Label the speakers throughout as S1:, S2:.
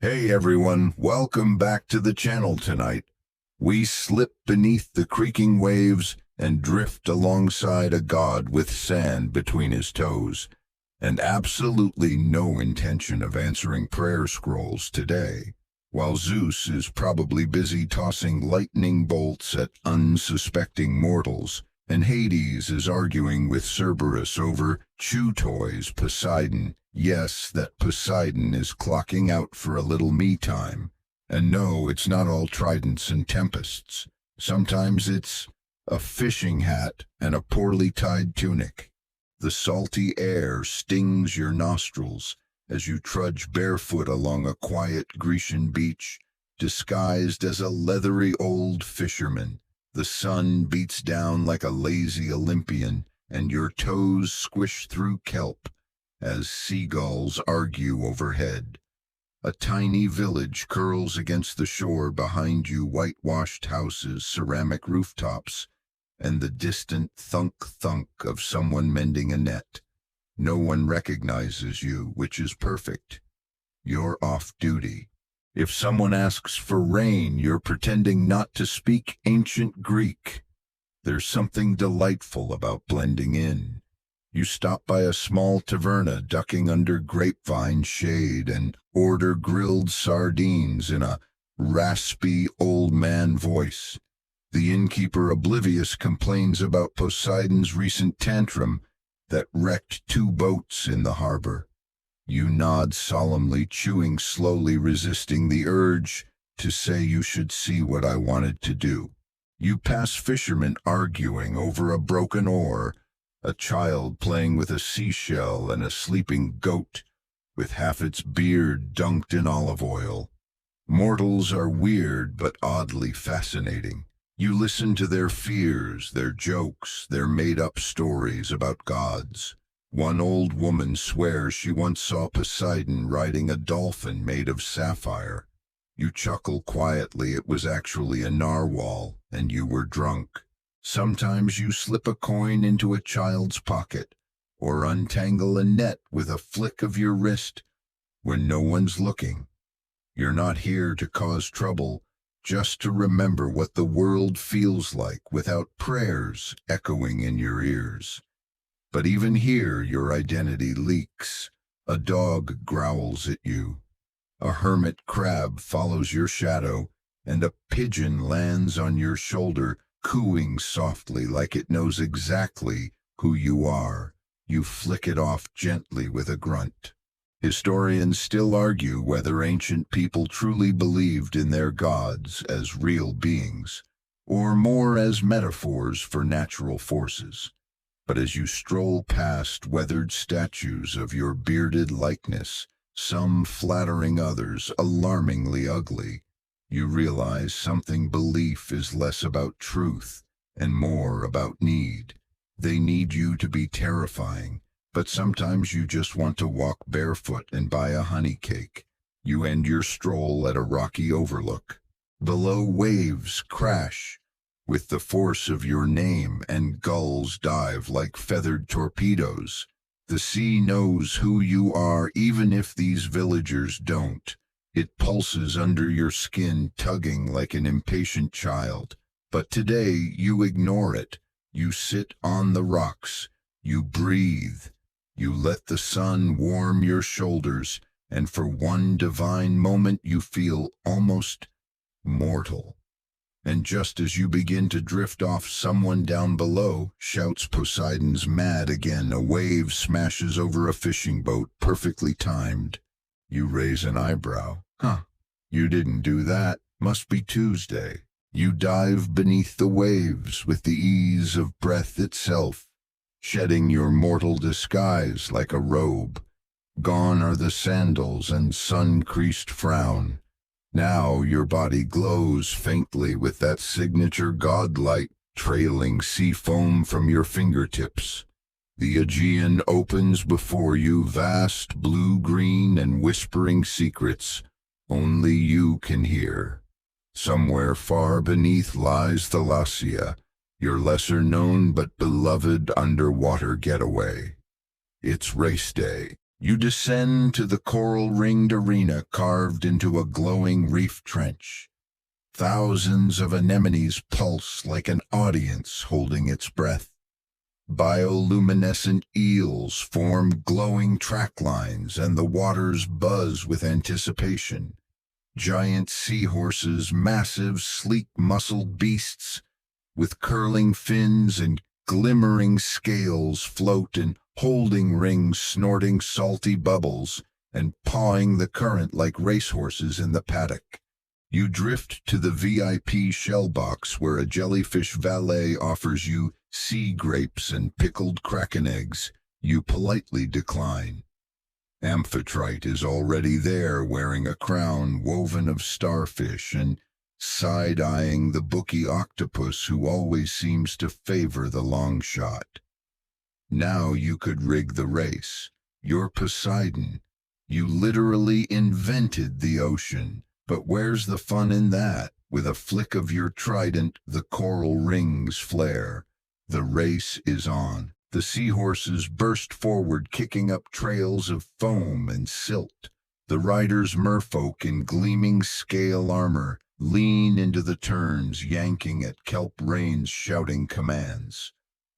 S1: Hey everyone, welcome back to the channel tonight. We slip beneath the creaking waves and drift alongside a god with sand between his toes, and absolutely no intention of answering prayer scrolls today. While Zeus is probably busy tossing lightning bolts at unsuspecting mortals, and Hades is arguing with Cerberus over chew toys, Poseidon, yes, that Poseidon is clocking out for a little me time. And no, it's not all tridents and tempests. Sometimes it's a fishing hat and a poorly tied tunic. The salty air stings your nostrils as you trudge barefoot along a quiet Grecian beach, disguised as a leathery old fisherman. The sun beats down like a lazy Olympian, and your toes squish through kelp as seagulls argue overhead. A tiny village curls against the shore behind you, whitewashed houses, ceramic rooftops, and the distant thunk-thunk of someone mending a net. No one recognizes you, which is perfect. You're off duty. If someone asks for rain, you're pretending not to speak ancient Greek. There's something delightful about blending in. You stop by a small taverna, ducking under grapevine shade, and order grilled sardines in a raspy old man voice. The innkeeper, oblivious, complains about Poseidon's recent tantrum that wrecked 2 boats in the harbor. You nod solemnly, chewing slowly, resisting the urge to say you should see what I wanted to do. You pass fishermen arguing over a broken oar, a child playing with a seashell, and a sleeping goat with half its beard dunked in olive oil. Mortals are weird but oddly fascinating. You listen to their fears, their jokes, their made-up stories about gods. One old woman swears she once saw Poseidon riding a dolphin made of sapphire. You chuckle quietly. It was actually a narwhal, and you were drunk. Sometimes you slip a coin into a child's pocket, or untangle a net with a flick of your wrist when no one's looking. You're not here to cause trouble, just to remember what the world feels like without prayers echoing in your ears. But even here, your identity leaks. A dog growls at you. A hermit crab follows your shadow, and a pigeon lands on your shoulder, cooing softly like it knows exactly who you are. You flick it off gently with a grunt. Historians still argue whether ancient people truly believed in their gods as real beings, or more as metaphors for natural forces. But as you stroll past weathered statues of your bearded likeness, some flattering, others alarmingly ugly, you realize something. Belief is less about truth and more about need. They need you to be terrifying, but sometimes you just want to walk barefoot and buy a honey cake. You end your stroll at a rocky overlook. Below, waves crash with the force of your name, and gulls dive like feathered torpedoes. The sea knows who you are, even if these villagers don't. It pulses under your skin, tugging like an impatient child. But today you ignore it. You sit on the rocks. You breathe. You let the sun warm your shoulders, and for one divine moment you feel almost mortal. And just as you begin to drift off, someone down below shouts, "Poseidon's mad again." A wave smashes over a fishing boat, perfectly timed. You raise an eyebrow. You didn't do that. Must be Tuesday. You dive beneath the waves with the ease of breath itself, shedding your mortal disguise like a robe. Gone are the sandals and sun-creased frown. Now your body glows faintly with that signature godlight, trailing sea foam from your fingertips. The Aegean opens before you, vast, blue-green, and whispering secrets only you can hear. Somewhere far beneath lies Thalassia, your lesser-known but beloved underwater getaway. It's race day. You descend to the coral-ringed arena carved into a glowing reef trench. Thousands of anemones pulse like an audience holding its breath. Bioluminescent eels form glowing track lines and the waters buzz with anticipation. Giant seahorses, massive, sleek-muscled beasts with curling fins and glimmering scales, float in holding rings, snorting salty bubbles and pawing the current like racehorses in the paddock. You drift to the VIP shell box where a jellyfish valet offers you sea grapes and pickled kraken eggs. You politely decline. Amphitrite is already there, wearing a crown woven of starfish and side-eyeing the bookie octopus who always seems to favor the long shot. Now you could rig the race. You're Poseidon. You literally invented the ocean. But where's the fun in that? With a flick of your trident, the coral rings flare. The race is on. The seahorses burst forward, kicking up trails of foam and silt. The riders, merfolk in gleaming scale armor, lean into the turns, yanking at kelp reins, shouting commands.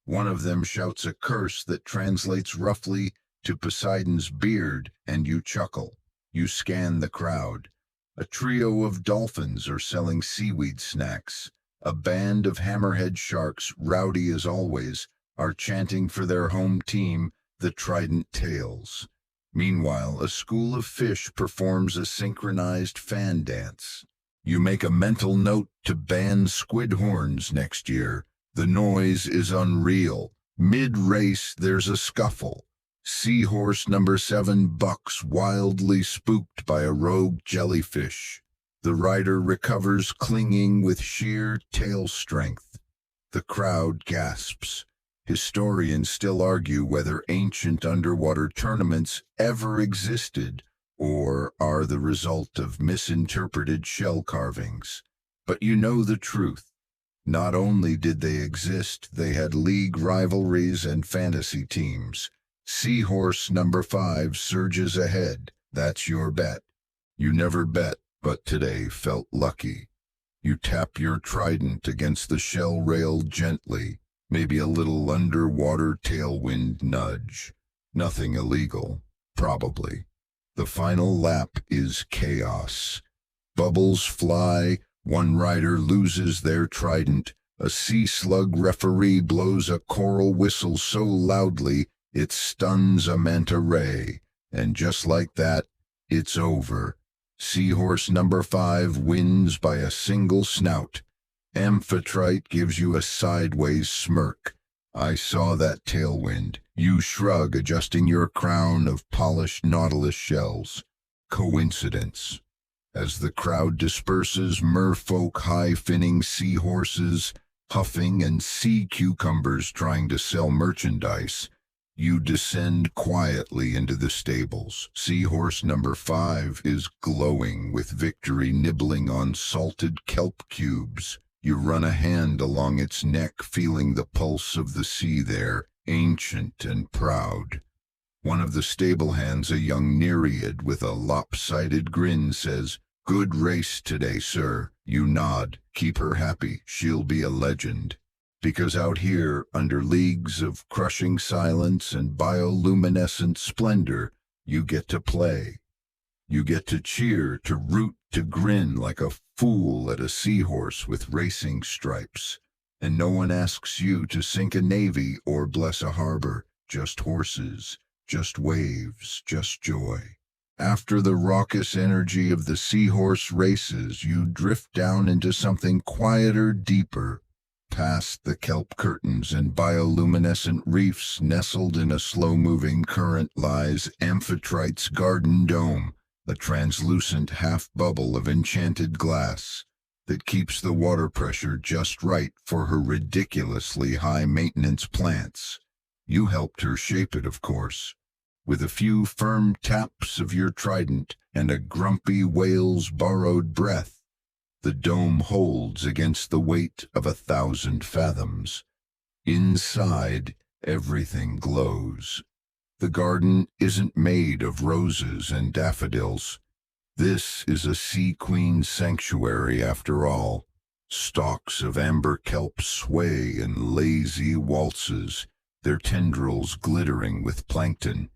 S1: One of them shouts a curse that translates roughly to Poseidon's beard, and you chuckle. You scan the crowd. A trio of dolphins are selling seaweed snacks. A band of hammerhead sharks, rowdy as always, are chanting for their home team, the Trident Tails. Meanwhile, a school of fish performs a synchronized fan dance. You make a mental note to ban squid horns next year. The noise is unreal. Mid-race, there's a scuffle. Seahorse number 7 bucks, wildly spooked by a rogue jellyfish. The rider recovers, clinging with sheer tail strength. The crowd gasps. Historians still argue whether ancient underwater tournaments ever existed or are the result of misinterpreted shell carvings. But you know the truth. Not only did they exist, they had league rivalries and fantasy teams. Seahorse number 5 surges ahead. That's your bet. You never bet, but today felt lucky. You tap your trident against the shell rail gently, maybe a little underwater tailwind nudge. Nothing illegal, probably. The final lap is chaos. Bubbles fly, one rider loses their trident, a sea slug referee blows a coral whistle so loudly it stuns a manta ray, and just like that, it's over. Seahorse number 5 wins by a single snout. Amphitrite gives you a sideways smirk. I saw that tailwind. You shrug, adjusting your crown of polished nautilus shells. Coincidence. As the crowd disperses, merfolk, high-finning seahorses, huffing, and sea cucumbers trying to sell merchandise, you descend quietly into the stables. Seahorse number 5 is glowing with victory, nibbling on salted kelp cubes. You run a hand along its neck, feeling the pulse of the sea there, ancient and proud. One of the stable hands, a young nereid with a lopsided grin, says, "Good race today, sir." You nod. Keep her happy. She'll be a legend. Because out here, under leagues of crushing silence and bioluminescent splendor, you get to play. You get to cheer, to root, to grin like a fool at a seahorse with racing stripes. And no one asks you to sink a navy or bless a harbor. Just horses, just waves, just joy. After the raucous energy of the seahorse races, you drift down into something quieter, deeper. Past the kelp curtains and bioluminescent reefs nestled in a slow-moving current lies Amphitrite's garden dome, a translucent half-bubble of enchanted glass that keeps the water pressure just right for her ridiculously high-maintenance plants. You helped her shape it, of course. With a few firm taps of your trident and a grumpy whale's borrowed breath, the dome holds against the weight of 1,000 fathoms. Inside, everything glows. The garden isn't made of roses and daffodils. This is a sea queen's sanctuary after all. Stalks of amber kelp sway in lazy waltzes, their tendrils glittering with plankton.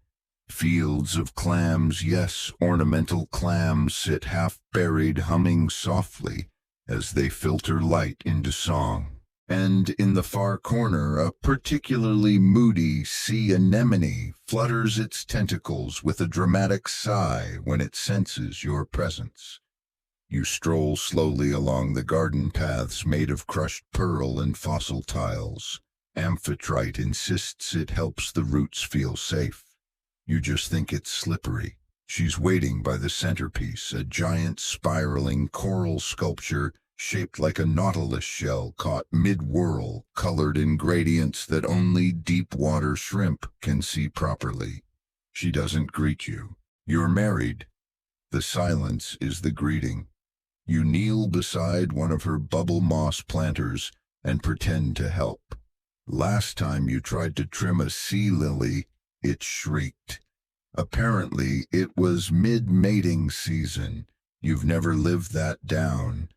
S1: Fields of clams, yes, ornamental clams, sit half-buried humming softly as they filter light into song. And in the far corner, a particularly moody sea anemone flutters its tentacles with a dramatic sigh when it senses your presence. You stroll slowly along the garden paths made of crushed pearl and fossil tiles. Amphitrite insists it helps the roots feel safe. You just think it's slippery. She's waiting by the centerpiece, a giant spiraling coral sculpture shaped like a nautilus shell caught mid-whirl, colored in gradients that only deep-water shrimp can see properly. She doesn't greet you. You're married. The silence is the greeting. You kneel beside one of her bubble moss planters and pretend to help. Last time you tried to trim a sea lily, it shrieked. Apparently, it was mid-mating season. You've never lived that down.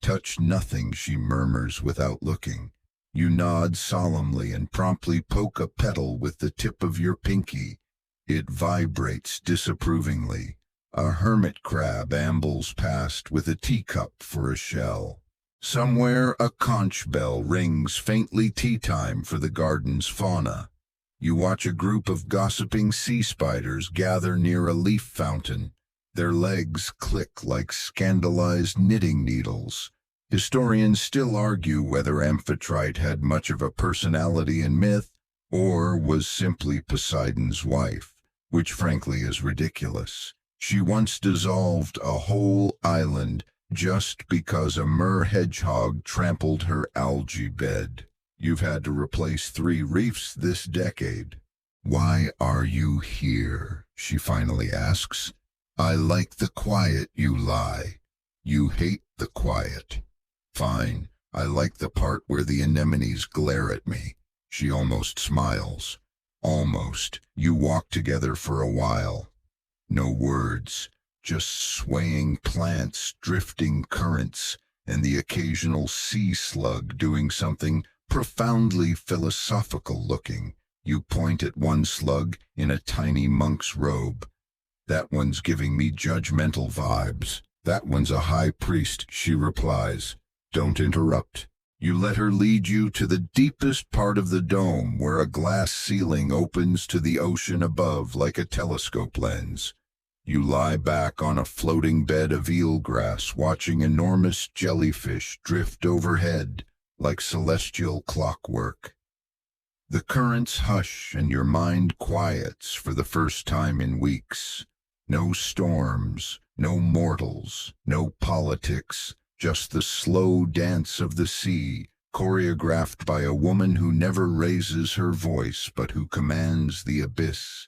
S1: Touch nothing, she murmurs without looking. You nod solemnly and promptly poke a petal with the tip of your pinky. It vibrates disapprovingly. A hermit crab ambles past with a teacup for a shell. Somewhere a conch bell rings faintly tea time for the garden's fauna. You watch a group of gossiping sea spiders gather near a leaf fountain. Their legs click like scandalized knitting needles. Historians still argue whether Amphitrite had much of a personality in myth or was simply Poseidon's wife, which frankly is ridiculous. She once dissolved a whole island just because a mer hedgehog trampled her algae bed. You've had to replace 3 reefs this decade. Why are you here? She finally asks. I like the quiet, you lie. You hate the quiet. Fine, I like the part where the anemones glare at me. She almost smiles. Almost. You walk together for a while. No words, just swaying plants, drifting currents, and the occasional sea slug doing something profoundly philosophical looking. You point at one slug in a tiny monk's robe. That one's giving me judgmental vibes. That one's a high priest, she replies. Don't interrupt. You let her lead you to the deepest part of the dome where a glass ceiling opens to the ocean above like a telescope lens. You lie back on a floating bed of eelgrass watching enormous jellyfish drift overhead like celestial clockwork. The currents hush and your mind quiets for the first time in weeks. No storms, no mortals, no politics, just the slow dance of the sea, choreographed by a woman who never raises her voice but who commands the abyss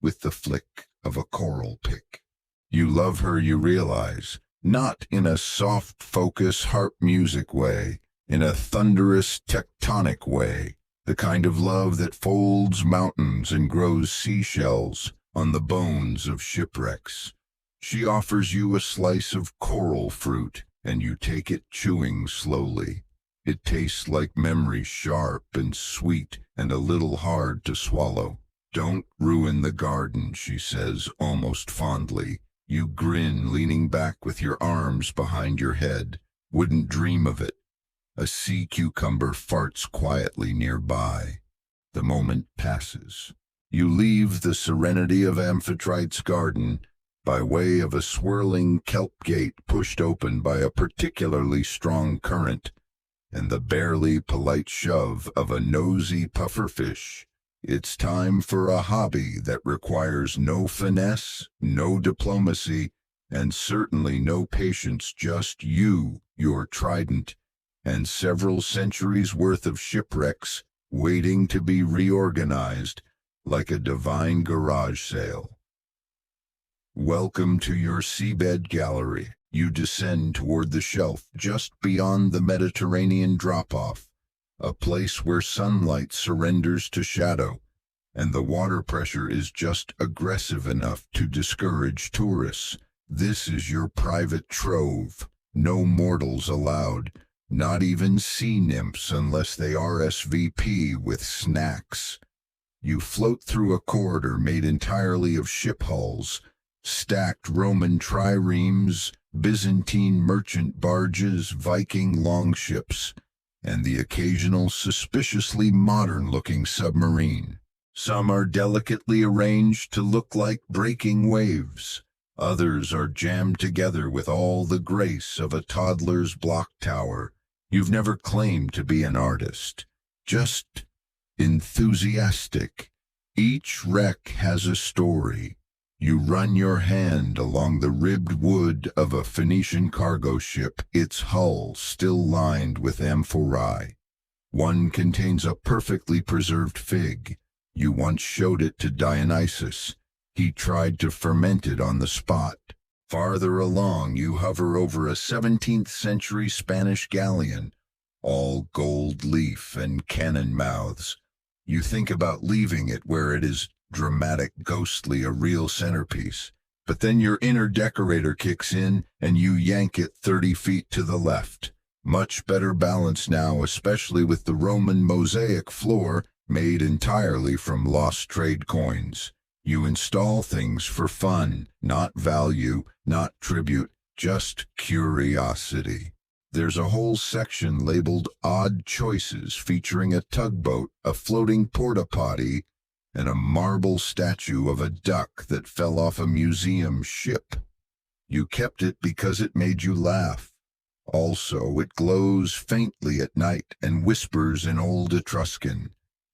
S1: with the flick of a coral pick. You love her, you realize, not in a soft focus harp music way, in a thunderous tectonic way, the kind of love that folds mountains and grows seashells on the bones of shipwrecks. She offers you a slice of coral fruit, and you take it chewing slowly. It tastes like memory, sharp and sweet and a little hard to swallow. Don't ruin the garden, she says almost fondly. You grin, leaning back with your arms behind your head. Wouldn't dream of it. A sea cucumber farts quietly nearby. The moment passes. You leave the serenity of Amphitrite's garden by way of a swirling kelp gate pushed open by a particularly strong current, and the barely polite shove of a nosy pufferfish. It's time for a hobby that requires no finesse, no diplomacy, and certainly no patience, just you, your trident, and several centuries' worth of shipwrecks waiting to be reorganized like a divine garage sale. Welcome to your seabed gallery. You descend toward the shelf just beyond the Mediterranean drop-off, a place where sunlight surrenders to shadow, and the water pressure is just aggressive enough to discourage tourists. This is your private trove. No mortals allowed, not even sea nymphs unless they RSVP with snacks. You float through a corridor made entirely of ship hulls, stacked Roman triremes, Byzantine merchant barges, Viking longships, and the occasional suspiciously modern-looking submarine. Some are delicately arranged to look like breaking waves. Others are jammed together with all the grace of a toddler's block tower. You've never claimed to be an artist, just enthusiastic. Each wreck has a story. You run your hand along the ribbed wood of a Phoenician cargo ship, its hull still lined with amphorae. One contains a perfectly preserved fig. You once showed it to Dionysus. He tried to ferment it on the spot. Farther along, you hover over a 17th century Spanish galleon, all gold leaf and cannon mouths. You think about leaving it where it is dramatic, ghostly, a real centerpiece. But then your inner decorator kicks in and you yank it 30 feet to the left. Much better balance now, especially with the Roman mosaic floor made entirely from lost trade coins. You install things for fun, not value, not tribute, just curiosity. There's a whole section labeled Odd Choices featuring a tugboat, a floating porta-potty, and a marble statue of a duck that fell off a museum ship. You kept it because it made you laugh. Also, it glows faintly at night and whispers in Old Etruscan.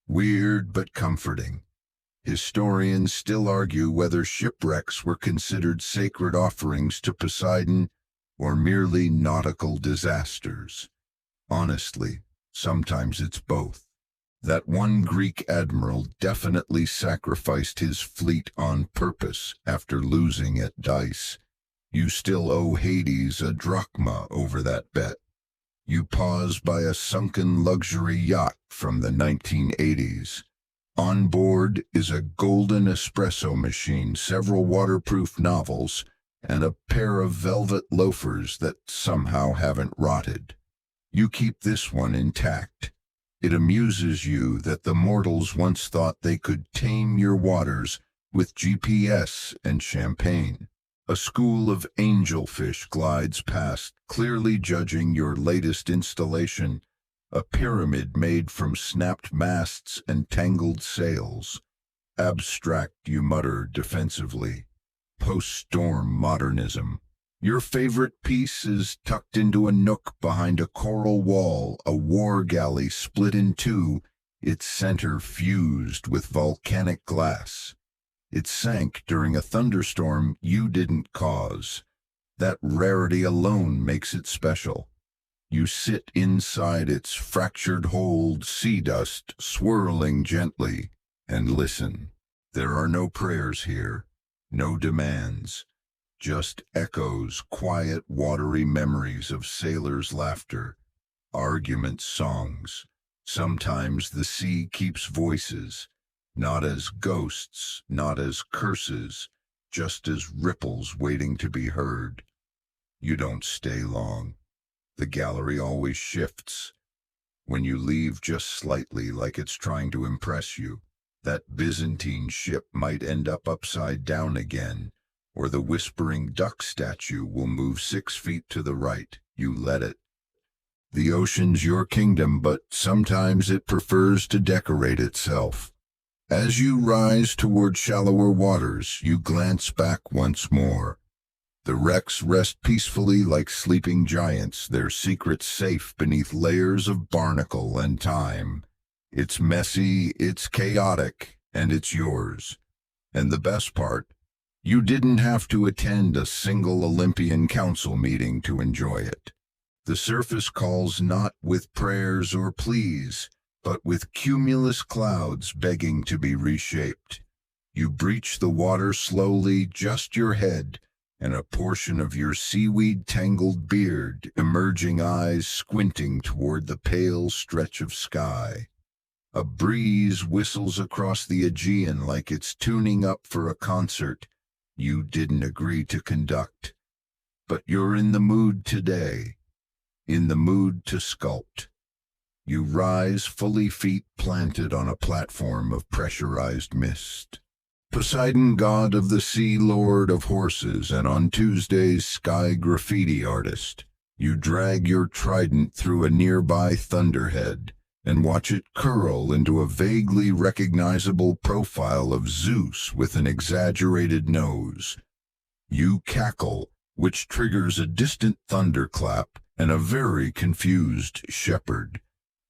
S1: Weird but comforting. Historians still argue whether shipwrecks were considered sacred offerings to Poseidon or merely nautical disasters. Honestly, sometimes it's both. That one Greek admiral definitely sacrificed his fleet on purpose after losing at dice. You still owe Hades a drachma over that bet. You pause by a sunken luxury yacht from the 1980s. On board is a golden espresso machine, several waterproof novels, and a pair of velvet loafers that somehow haven't rotted. You keep this one intact. It amuses you that the mortals once thought they could tame your waters with GPS and champagne. A school of angelfish glides past, clearly judging your latest installation, a pyramid made from snapped masts and tangled sails. Abstract, you mutter defensively. Post-storm modernism. Your favorite piece is tucked into a nook behind a coral wall, a war galley split in two, its center fused with volcanic glass. It sank during a thunderstorm you didn't cause. That rarity alone makes it special. You sit inside its fractured hold, sea dust swirling gently, and listen. There are no prayers here, no demands. Just echoes, quiet, watery memories of sailors' laughter, arguments, songs. Sometimes the sea keeps voices, not as ghosts, not as curses, just as ripples waiting to be heard. You don't stay long. The gallery always shifts. When you leave just slightly, like it's trying to impress you, that Byzantine ship might end up upside down again, or the whispering duck statue will move 6 feet to the right. You let it. The ocean's your kingdom, but sometimes it prefers to decorate itself. As you rise toward shallower waters, you glance back once more. The wrecks rest peacefully like sleeping giants, their secrets safe beneath layers of barnacle and time. It's messy, it's chaotic, and it's yours. And the best part, you didn't have to attend a single Olympian council meeting to enjoy it. The surface calls not with prayers or pleas, but with cumulus clouds begging to be reshaped. You breach the water slowly, just your head, and a portion of your seaweed-tangled beard, emerging eyes squinting toward the pale stretch of sky. A breeze whistles across the Aegean like it's tuning up for a concert you didn't agree to conduct. But you're in the mood today, in the mood to sculpt. You rise fully feet planted on a platform of pressurized mist. Poseidon, god of the sea, lord of horses, and on Tuesdays sky graffiti artist, you drag your trident through a nearby thunderhead and watch it curl into a vaguely recognizable profile of Zeus with an exaggerated nose. You cackle, which triggers a distant thunderclap and a very confused shepherd.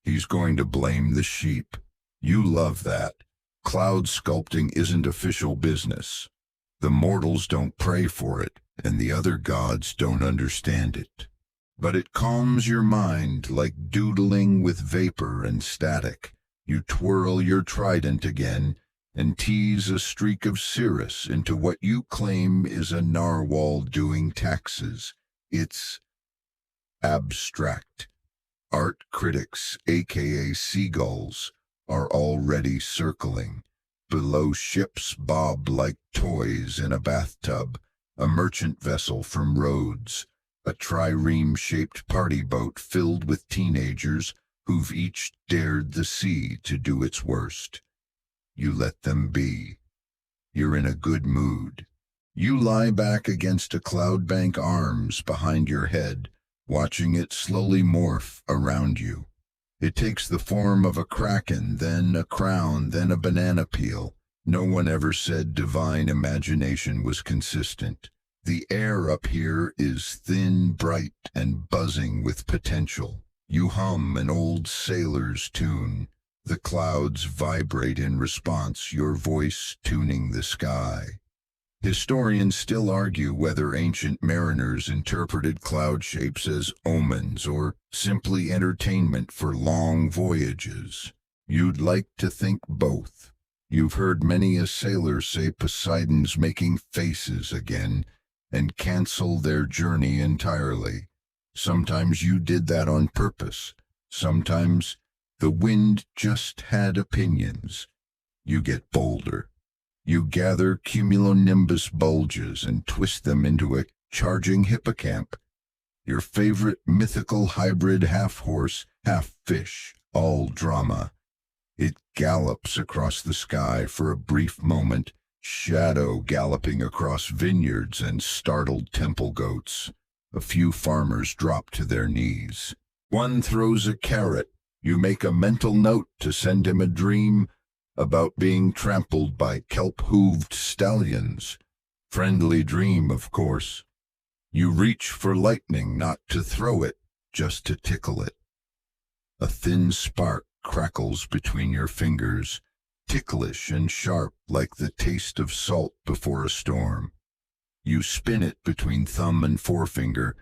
S1: He's going to blame the sheep. You love that. Cloud sculpting isn't official business. The mortals don't pray for it, and the other gods don't understand it. But it calms your mind like doodling with vapor and static. You twirl your trident again and tease a streak of cirrus into what you claim is a narwhal doing taxes. It's abstract. Art critics, aka seagulls, are already circling. Below ships bob like toys in a bathtub, a merchant vessel from Rhodes, a trireme-shaped party boat filled with teenagers who've each dared the sea to do its worst. You let them be. You're in a good mood. You lie back against a cloud bank, arms behind your head, watching it slowly morph around you. It takes the form of a kraken, then a crown, then a banana peel. No one ever said divine imagination was consistent. The air up here is thin, bright, and buzzing with potential. You hum an old sailor's tune. The clouds vibrate in response, your voice tuning the sky. Historians still argue whether ancient mariners interpreted cloud shapes as omens or simply entertainment for long voyages. You'd like to think both. You've heard many a sailor say Poseidon's making faces again and cancel their journey entirely. Sometimes you did that on purpose. Sometimes the wind just had opinions. You get bolder. You gather cumulonimbus bulges and twist them into a charging hippocamp. Your favorite mythical hybrid, half horse, half fish, all drama. It gallops across the sky for a brief moment, shadow galloping across vineyards and startled temple goats. A few farmers drop to their knees. One throws a carrot. You make a mental note to send him a dream about being trampled by kelp-hooved stallions. Friendly dream, of course. You reach for lightning, not to throw it, just to tickle it. A thin spark crackles between your fingers, ticklish and sharp like the taste of salt before a storm. You spin it between thumb and forefinger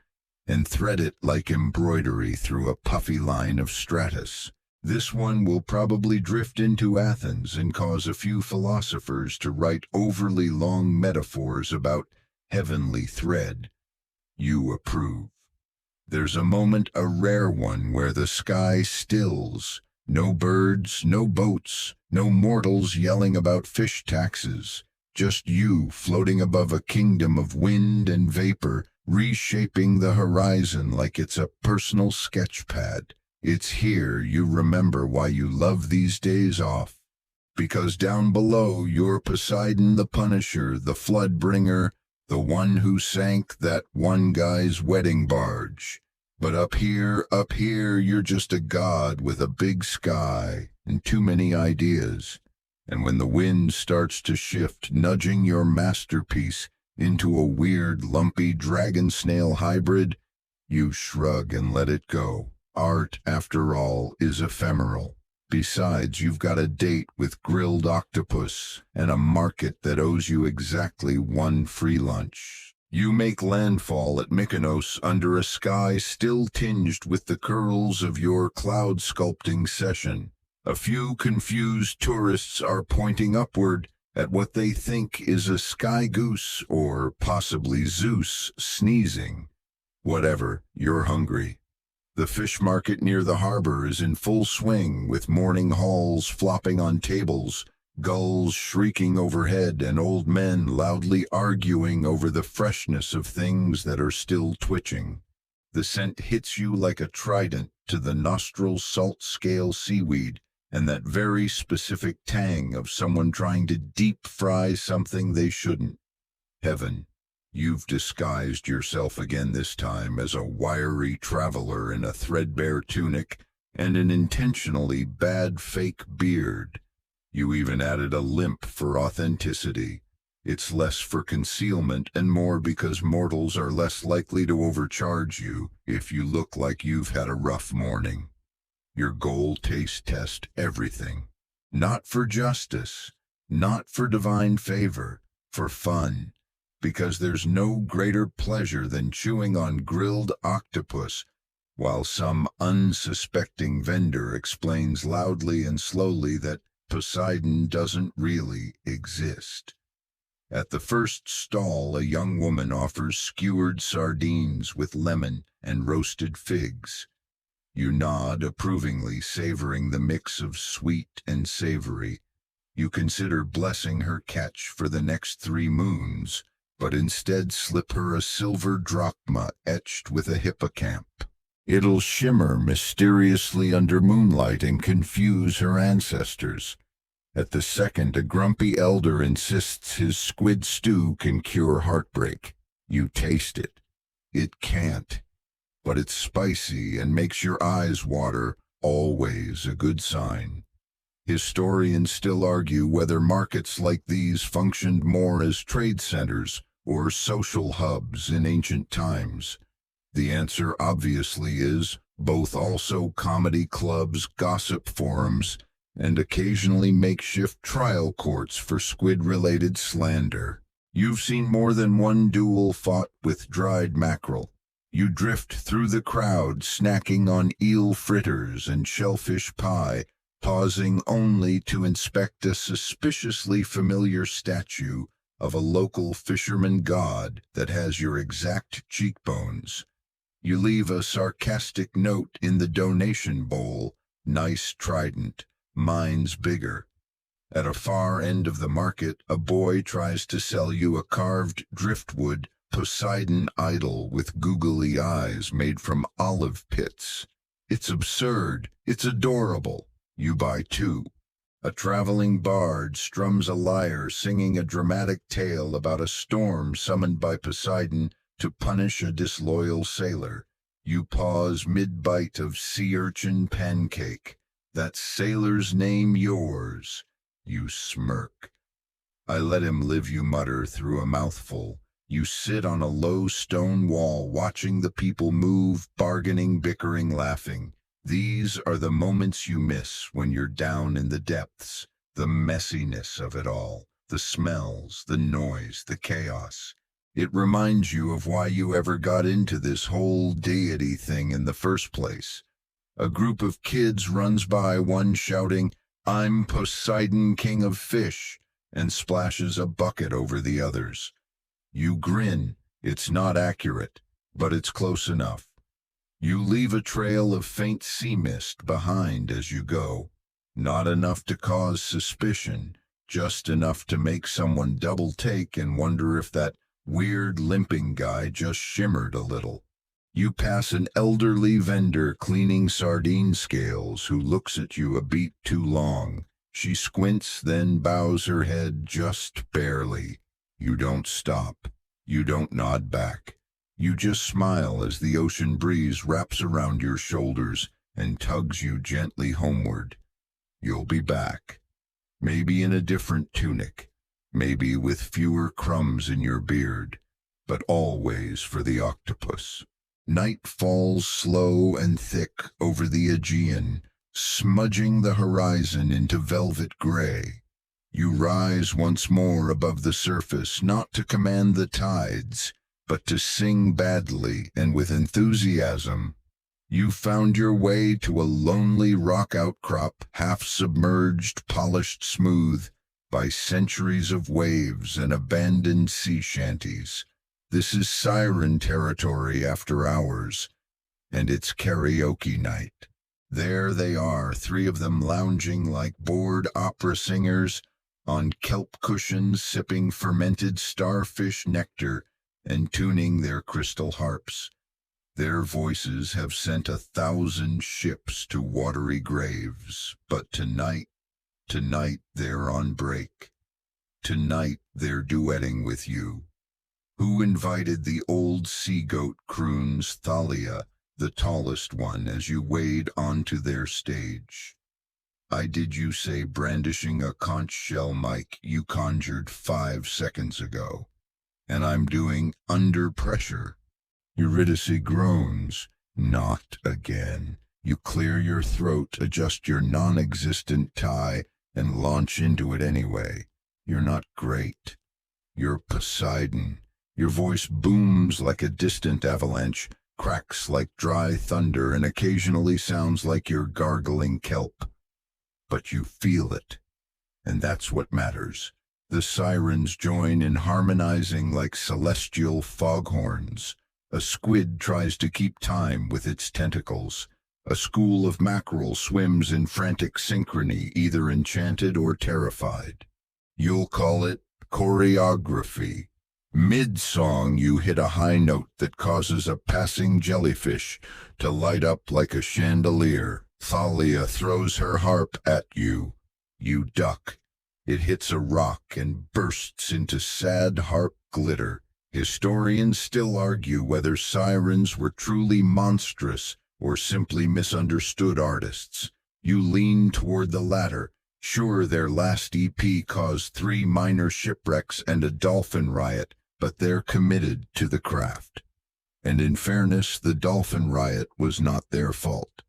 S1: and thread it like embroidery through a puffy line of stratus. This one will probably drift into Athens and cause a few philosophers to write overly long metaphors about heavenly thread. You approve. There's a moment, a rare one, where the sky stills. No birds, no boats, no mortals yelling about fish taxes. Just you floating above a kingdom of wind and vapor, reshaping the horizon like it's a personal sketch pad. It's here you remember why you love these days off. Because down below you're Poseidon the Punisher, the flood bringer, the one who sank that one guy's wedding barge. But up here, you're just a god with a big sky and too many ideas. And when the wind starts to shift, nudging your masterpiece into a weird, lumpy dragon-snail hybrid, you shrug and let it go. Art, after all, is ephemeral. Besides, you've got a date with grilled octopus and a market that owes you exactly one free lunch. You make landfall at Mykonos under a sky still tinged with the curls of your cloud sculpting session. A few confused tourists are pointing upward at what they think is a sky goose or possibly Zeus sneezing. Whatever, you're hungry. The fish market near the harbor is in full swing, with morning hauls flopping on tables, gulls shrieking overhead, and old men loudly arguing over the freshness of things that are still twitching. The scent hits you like a trident to the nostril, salt scale seaweed, and that very specific tang of someone trying to deep fry something they shouldn't. Heaven, you've disguised yourself again this time as a wiry traveler in a threadbare tunic and an intentionally bad fake beard. You even added a limp for authenticity. It's less for concealment and more because mortals are less likely to overcharge you if you look like you've had a rough morning. Your goal taste test everything. Not for justice, not for divine favor, for fun. Because there's no greater pleasure than chewing on grilled octopus while some unsuspecting vendor explains loudly and slowly that Poseidon doesn't really exist. At the first stall, a young woman offers skewered sardines with lemon and roasted figs. You nod approvingly, savoring the mix of sweet and savory. You consider blessing her catch for the next 3 moons, but instead slip her a silver drachma etched with a hippocamp. It'll shimmer mysteriously under moonlight and confuse her ancestors. At the second, a grumpy elder insists his squid stew can cure heartbreak. You taste it. It can't. But it's spicy and makes your eyes water, always a good sign. Historians still argue whether markets like these functioned more as trade centers or social hubs in ancient times. The answer obviously is both. Also comedy clubs, gossip forums, and occasionally makeshift trial courts for squid-related slander. You've seen more than one duel fought with dried mackerel. You drift through the crowd, snacking on eel fritters and shellfish pie, pausing only to inspect a suspiciously familiar statue of a local fisherman god that has your exact cheekbones. You leave a sarcastic note in the donation bowl. Nice trident, mine's bigger. At a far end of the market, a boy tries to sell you a carved driftwood Poseidon idol with googly eyes made from olive pits. It's absurd. It's adorable. You buy 2. A traveling bard strums a lyre, singing a dramatic tale about a storm summoned by Poseidon to punish a disloyal sailor. You pause mid-bite of sea urchin pancake. That sailor's name yours. You smirk. I let him live, you mutter through a mouthful. You sit on a low stone wall, watching the people move, bargaining, bickering, laughing. These are the moments you miss when you're down in the depths. The messiness of it all. The smells, the noise, the chaos. It reminds you of why you ever got into this whole deity thing in the first place. A group of kids runs by, one shouting, "I'm Poseidon, king of fish," and splashes a bucket over the others. You grin. It's not accurate, but it's close enough. You leave a trail of faint sea mist behind as you go. Not enough to cause suspicion, just enough to make someone double take and wonder if that weird limping guy just shimmered a little. You pass an elderly vendor cleaning sardine scales who looks at you a beat too long. She squints, then bows her head just barely. You don't stop. You don't nod back. You just smile as the ocean breeze wraps around your shoulders and tugs you gently homeward. You'll be back. Maybe in a different tunic. Maybe with fewer crumbs in your beard. But always for the octopus. Night falls slow and thick over the Aegean, smudging the horizon into velvet gray. You rise once more above the surface, not to command the tides, but to sing badly and with enthusiasm. You found your way to a lonely rock outcrop, half submerged, polished smooth by centuries of waves and abandoned sea shanties. This is siren territory after hours. and it's karaoke night. There they are, three of them lounging like bored opera singers on kelp cushions, sipping fermented starfish nectar and tuning their crystal harps. Their voices have sent 1,000 ships to watery graves, but tonight they're on break. Tonight they're duetting with you. Who invited the old sea-goat croons Thalia, the tallest one, as you wade onto their stage? I did, you say, brandishing a conch shell mic you conjured 5 seconds ago. And I'm doing Under Pressure. Eurydice groans. Not again. You clear your throat, adjust your non-existent tie, and launch into it anyway. You're not great. You're Poseidon. Your voice booms like a distant avalanche, cracks like dry thunder, and occasionally sounds like you're gargling kelp. But you feel it, and that's what matters. The sirens join in, harmonizing like celestial foghorns. A squid tries to keep time with its tentacles. A school of mackerel swims in frantic synchrony, either enchanted or terrified. You'll call it choreography. Mid-song, you hit a high note that causes a passing jellyfish to light up like a chandelier. Thalia throws her harp at you. You duck. It hits a rock and bursts into sad harp glitter. Historians still argue whether sirens were truly monstrous or simply misunderstood artists. You lean toward the latter. Sure, their last EP caused 3 minor shipwrecks and a dolphin riot, but they're committed to the craft. And in fairness, the dolphin riot was not their fault.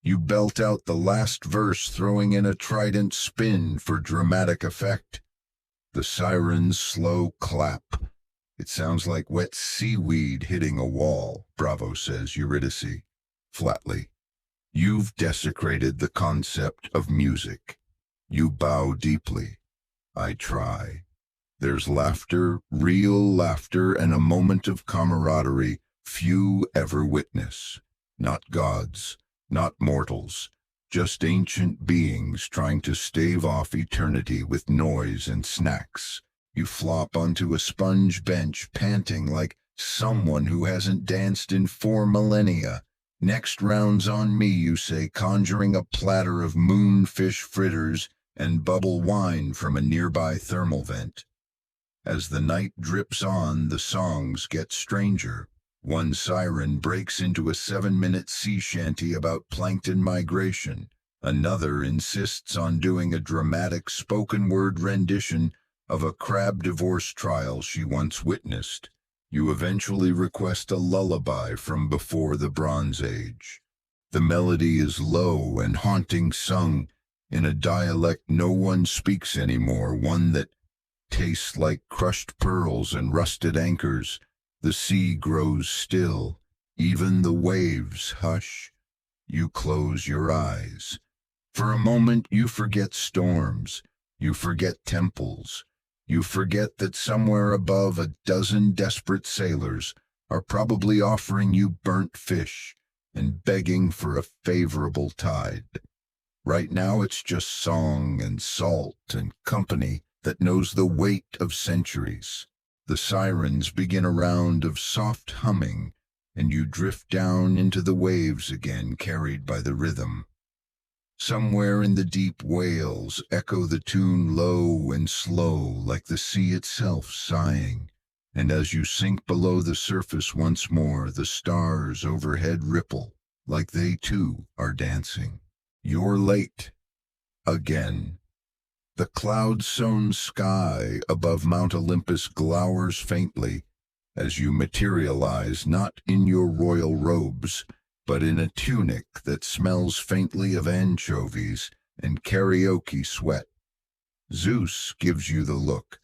S1: You belt out the last verse, throwing in a trident spin for dramatic effect. The sirens' slow clap. It sounds like wet seaweed hitting a wall, Bravo, says Eurydice, flatly. You've desecrated the concept of music. You bow deeply. I try. There's laughter, real laughter, and a moment of camaraderie few ever witness. Not gods, not mortals, just ancient beings trying to stave off eternity with noise and snacks. You flop onto a sponge bench, panting like someone who hasn't danced in 4 millennia. Next round's on me, you say, conjuring a platter of moonfish fritters and bubble wine from a nearby thermal vent. As the night drips on, the songs get stranger. One siren breaks into a 7-minute sea shanty about plankton migration. Another insists on doing a dramatic spoken-word rendition of a crab divorce trial she once witnessed. You eventually request a lullaby from before the Bronze Age. The melody is low and haunting, sung in a dialect no one speaks anymore, one that tastes like crushed pearls and rusted anchors. The sea grows still. Even the waves hush. You close your eyes. For a moment you forget storms. You forget temples. You forget that somewhere above a dozen desperate sailors are probably offering you burnt fish and begging for a favorable tide. Right now it's just song and salt and company that knows the weight of centuries. The sirens begin a round of soft humming, and you drift down into the waves again, carried by the rhythm. Somewhere in the deep wails echo the tune low and slow, like the sea itself sighing. And as you sink below the surface once more, the stars overhead ripple, like they too are dancing. You're late. Again. The cloud-sown sky above Mount Olympus glowers faintly as you materialize not in your royal robes, but in a tunic that smells faintly of anchovies and karaoke sweat. Zeus gives you the look,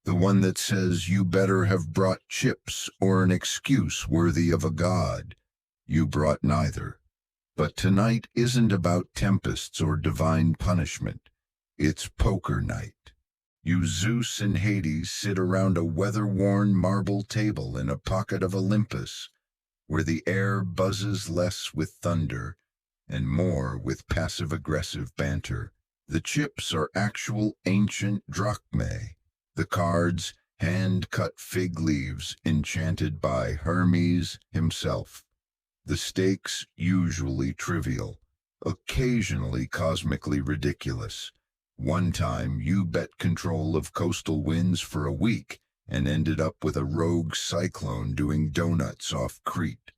S1: the one that says you better have brought chips or an excuse worthy of a god. You brought neither. But tonight isn't about tempests or divine punishment. It's poker night. You Zeus and Hades sit around a weather-worn marble table in a pocket of Olympus. where the air buzzes less with thunder and more with passive-aggressive banter. The chips are actual ancient drachmae, the cards hand-cut fig leaves enchanted by Hermes himself. The stakes usually trivial, occasionally cosmically ridiculous. One time you bet control of coastal winds for a week and ended up with a rogue cyclone doing donuts off Crete.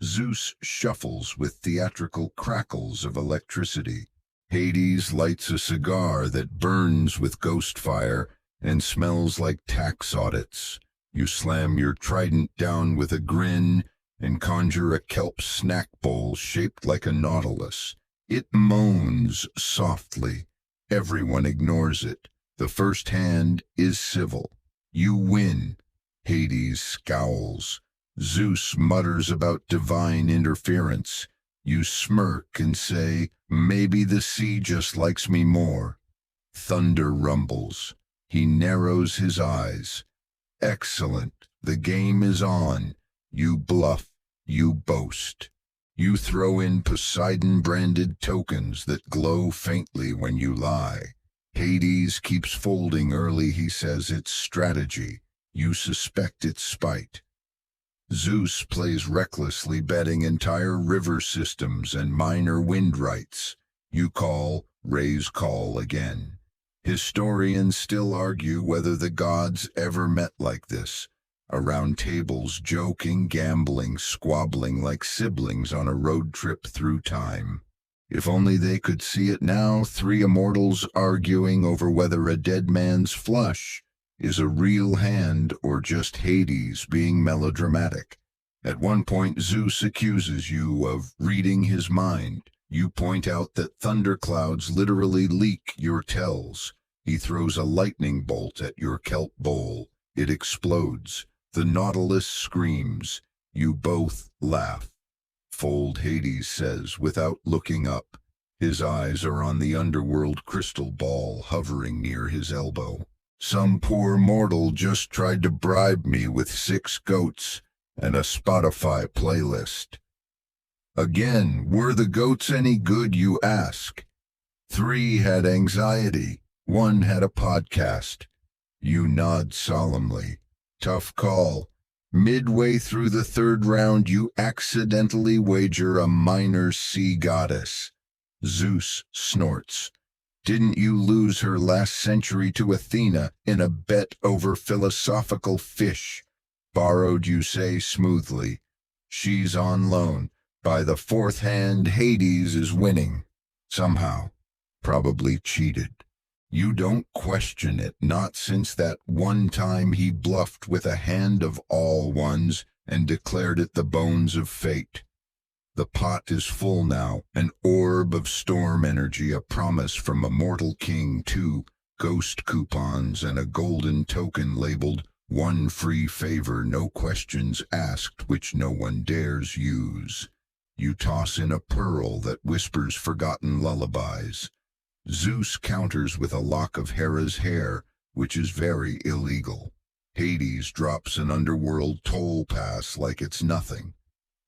S1: Zeus shuffles with theatrical crackles of electricity. Hades lights a cigar that burns with ghost fire and smells like tax audits. You slam your trident down with a grin and conjure a kelp snack bowl shaped like a nautilus. It moans softly. Everyone ignores it. The first hand is civil. You win. Hades scowls. Zeus mutters about divine interference. You smirk and say, maybe the sea just likes me more. Thunder rumbles. He narrows his eyes. Excellent. The game is on. You bluff. You boast. You throw in Poseidon-branded tokens that glow faintly when you lie. Hades keeps folding early. He says it's strategy. You suspect it's spite. Zeus plays recklessly, betting entire river systems and minor wind rights. You call, raise call again. Historians still argue whether the gods ever met like this, around tables joking, gambling, squabbling like siblings on a road trip through time. If only they could see it now, three immortals arguing over whether a dead man's flush is a real hand or just Hades being melodramatic. At one point, Zeus accuses you of reading his mind. You point out that thunderclouds literally leak your tells. He throws a lightning bolt at your kelp bowl. It explodes. The nautilus screams. You both laugh. Fold, Hades says without looking up. His eyes are on the underworld crystal ball hovering near his elbow. Some poor mortal just tried to bribe me with 6 goats and a Spotify playlist. Again, were the goats any good, you ask? 3 had anxiety. 1 had a podcast. You nod solemnly. Tough call. Midway through the 3rd round, you accidentally wager a minor sea goddess. Zeus snorts. Didn't you lose her last century to Athena in a bet over philosophical fish? Borrowed, you say smoothly. She's on loan. By the 4th hand, Hades is winning. Somehow. Probably cheated. You don't question it, not since that one time he bluffed with a hand of all ones and declared it the bones of fate. The pot is full now, an orb of storm energy, a promise from a mortal king, 2 ghost coupons and a golden token labeled 1 free favor, no questions asked, which no one dares use. You toss in a pearl that whispers forgotten lullabies. Zeus counters with a lock of Hera's hair, which is very illegal. Hades drops an underworld toll pass like it's nothing.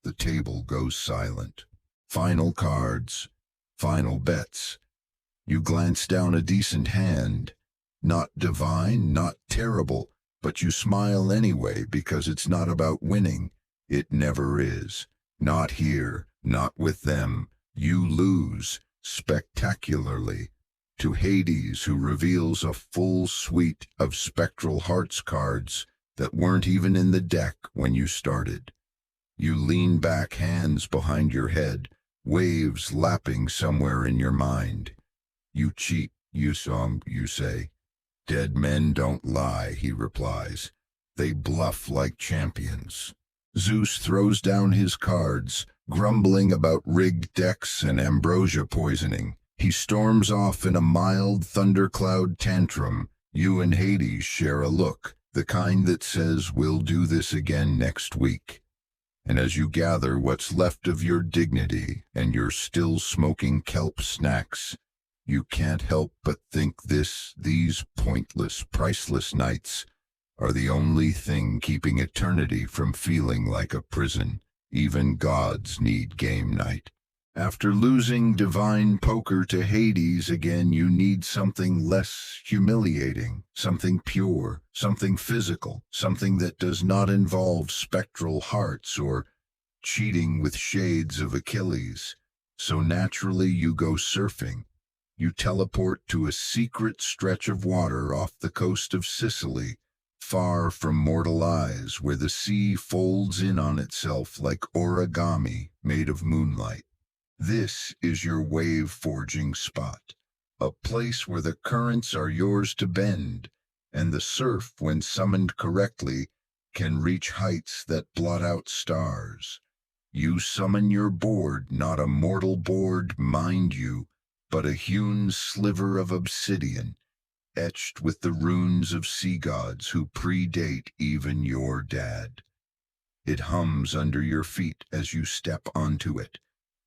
S1: The table goes silent. Final cards. Final bets. You glance down a decent hand. Not divine, not terrible, but you smile anyway because it's not about winning. It never is. Not here, not with them. You lose. Spectacularly, to Hades, who reveals a full suite of spectral hearts cards that weren't even in the deck when you started. You lean back, hands behind your head, waves lapping somewhere in your mind. You cheat, you say. Dead men don't lie, he replies. They bluff like champions. Zeus throws down his cards, grumbling about rigged decks and ambrosia poisoning. He storms off in a mild thundercloud tantrum. You and Hades share a look, the kind that says, we'll do this again next week. And as you gather what's left of your dignity and your still smoking kelp snacks, you can't help but think these pointless, priceless nights are the only thing keeping eternity from feeling like a prison. Even gods need game night. After losing divine poker to Hades again, you need something less humiliating, something pure, something physical, something that does not involve spectral hearts or cheating with shades of Achilles. So naturally you go surfing. You teleport to a secret stretch of water off the coast of Sicily, far from mortal eyes, where the sea folds in on itself like origami made of moonlight. This is your wave-forging spot, a place where the currents are yours to bend, and the surf, when summoned correctly, can reach heights that blot out stars. You summon your board, not a mortal board, mind you, but a hewn sliver of obsidian, etched with the runes of sea gods who predate even your dad. It hums under your feet as you step onto it,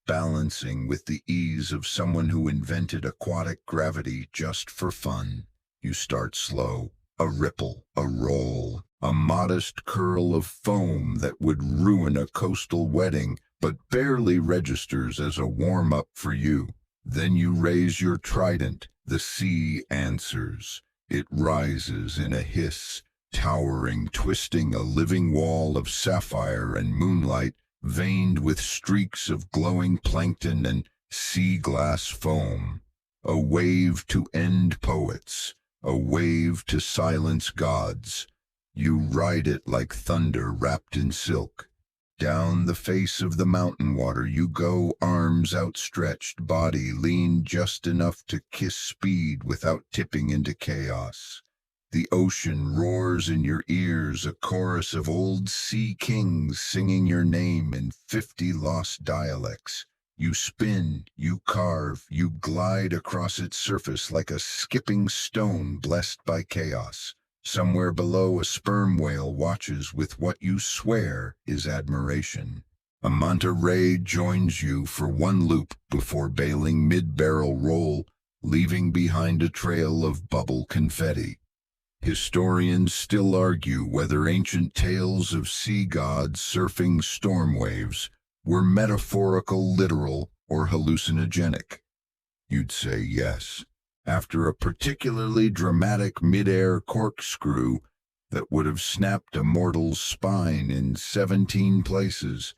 S1: balancing with the ease of someone who invented aquatic gravity just for fun. You start slow, a ripple, a roll, a modest curl of foam that would ruin a coastal wedding, but barely registers as a warm-up for you. Then you raise your trident. The sea answers. It rises in a hiss, towering, twisting, a living wall of sapphire and moonlight, veined with streaks of glowing plankton and sea glass foam. A wave to end poets, a wave to silence gods. You ride it like thunder wrapped in silk. Down the face of the mountain water you go, arms outstretched, body lean just enough to kiss speed without tipping into chaos. The ocean roars in your ears, a chorus of old sea kings singing your name in 50 lost dialects. You spin, you carve, you glide across its surface like a skipping stone blessed by chaos. Somewhere below, a sperm whale watches with what you swear is admiration. A manta ray joins you for one loop before bailing mid-barrel roll, leaving behind a trail of bubble confetti. Historians still argue whether ancient tales of sea gods surfing storm waves were metaphorical, literal, or hallucinogenic. You'd say yes. After a particularly dramatic mid-air corkscrew that would have snapped a mortal's spine in 17 places,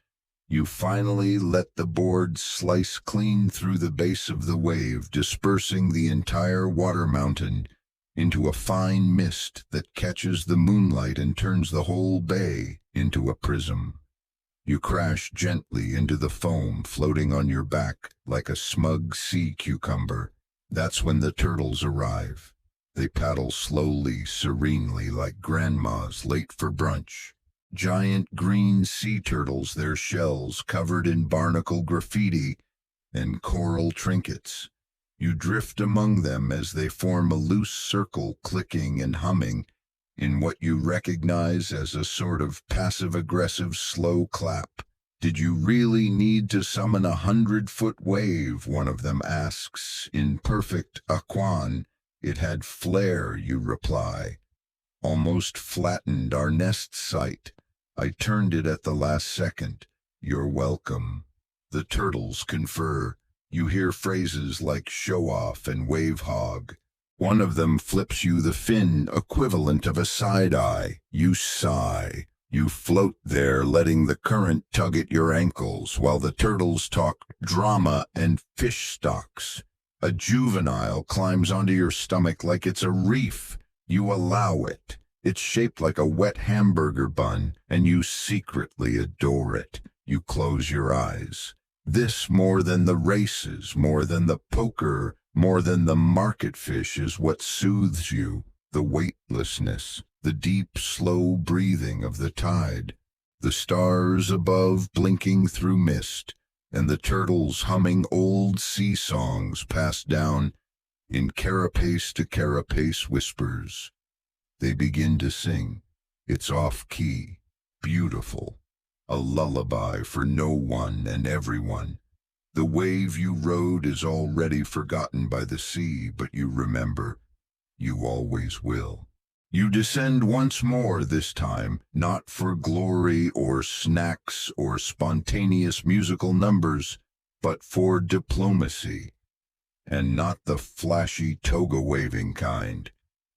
S1: you finally let the board slice clean through the base of the wave, dispersing the entire water mountain into a fine mist that catches the moonlight and turns the whole bay into a prism. You crash gently into the foam, floating on your back like a smug sea cucumber. That's when the turtles arrive. They paddle slowly, serenely, like grandmas late for brunch. Giant green sea turtles, their shells covered in barnacle graffiti and coral trinkets. You drift among them as they form a loose circle, clicking and humming in what you recognize as a sort of passive-aggressive slow clap. "Did you really need to summon 100-foot wave?" one of them asks in perfect Aquan. "It had flair," you reply. "Almost flattened our nest site. I turned it at the last second. You're welcome." The turtles confer. You hear phrases like show-off and wave-hog. One of them flips you the fin equivalent of a side-eye. You sigh. You float there, letting the current tug at your ankles, while the turtles talk drama and fish stocks. A juvenile climbs onto your stomach like it's a reef. You allow it. It's shaped like a wet hamburger bun, and you secretly adore it. You close your eyes. This, more than the races, more than the poker, more than the market fish, is what soothes you. The weightlessness, the deep, slow breathing of the tide, the stars above blinking through mist, and the turtles humming old sea songs passed down in carapace to carapace whispers. They begin to sing. It's off-key, beautiful, a lullaby for no one and everyone. The wave you rode is already forgotten by the sea, but you remember. You always will. You descend once more this time, not for glory or snacks or spontaneous musical numbers, but for diplomacy, and not the flashy toga-waving kind.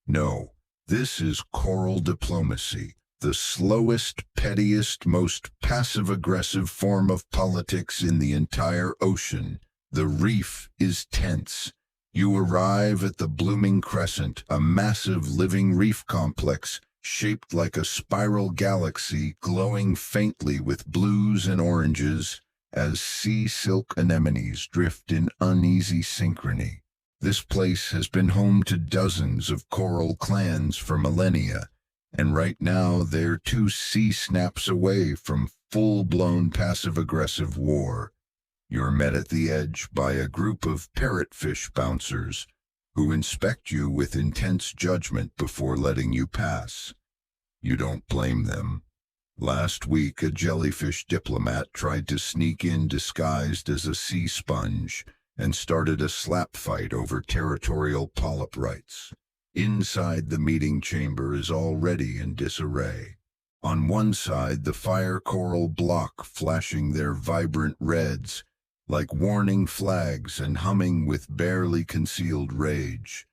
S1: No, this is coral diplomacy, the slowest, pettiest, most passive-aggressive form of politics in the entire ocean. The reef is tense. You arrive at the blooming crescent, a massive living reef complex shaped like a spiral galaxy glowing faintly with blues and oranges as sea silk anemones drift in uneasy synchrony. This place has been home to dozens of coral clans for millennia, and right now they're 2 sea snaps away from full-blown passive-aggressive war. You're met at the edge by a group of parrotfish bouncers who inspect you with intense judgment before letting you pass. You don't blame them. Last week, a jellyfish diplomat tried to sneak in disguised as a sea sponge and started a slap fight over territorial polyp rights. Inside the meeting chamber is already in disarray. On one side, the fire coral block flashing their vibrant reds like warning flags and humming with barely concealed rage.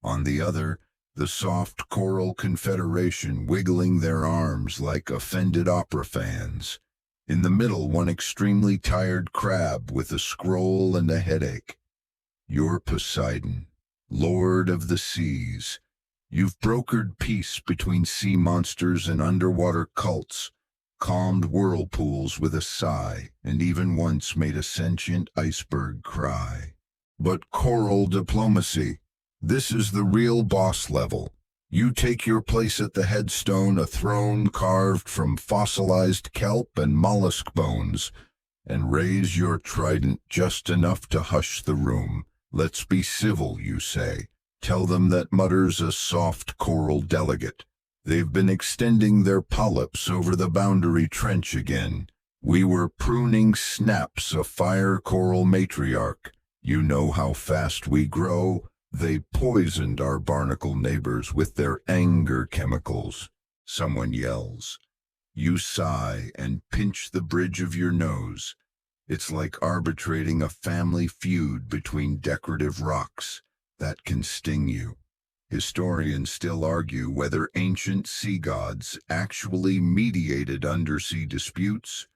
S1: On the other, the soft coral confederation wiggling their arms like offended opera fans. In the middle, one extremely tired crab with a scroll and a headache. You're Poseidon, Lord of the Seas. You've brokered peace between sea monsters and underwater cults, calmed whirlpools with a sigh, and even once made a sentient iceberg cry. But coral diplomacy, this is the real boss level. You take your place at the headstone, a throne carved from fossilized kelp and mollusk bones, and raise your trident just enough to hush the room. Let's be civil, you say. Tell them that mutters a soft coral delegate. They've been extending their polyps over the boundary trench again. We were pruning Snaps, a fire coral matriarch. You know how fast we grow. They poisoned our barnacle neighbors with their anger chemicals. Someone yells. You sigh and pinch the bridge of your nose. It's like arbitrating a family feud between decorative rocks. That can sting you. Historians still argue whether ancient sea gods actually mediated undersea disputes,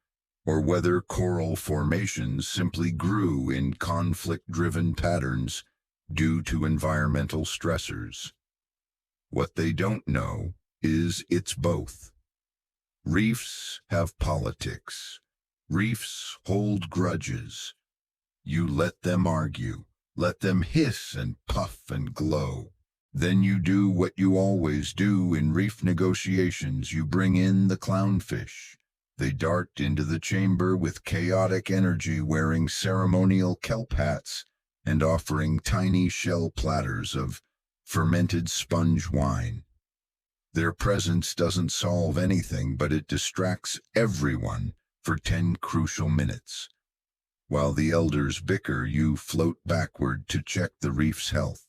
S1: or whether coral formations simply grew in conflict-driven patterns due to environmental stressors. What they don't know is it's both. Reefs have politics. Reefs hold grudges. You let them argue, let them hiss and puff and glow. Then you do what you always do in reef negotiations. You bring in the clownfish. They dart into the chamber with chaotic energy, wearing ceremonial kelp hats and offering tiny shell platters of fermented sponge wine. Their presence doesn't solve anything, but it distracts everyone for 10 crucial minutes. While the elders bicker, you float backward to check the reef's health.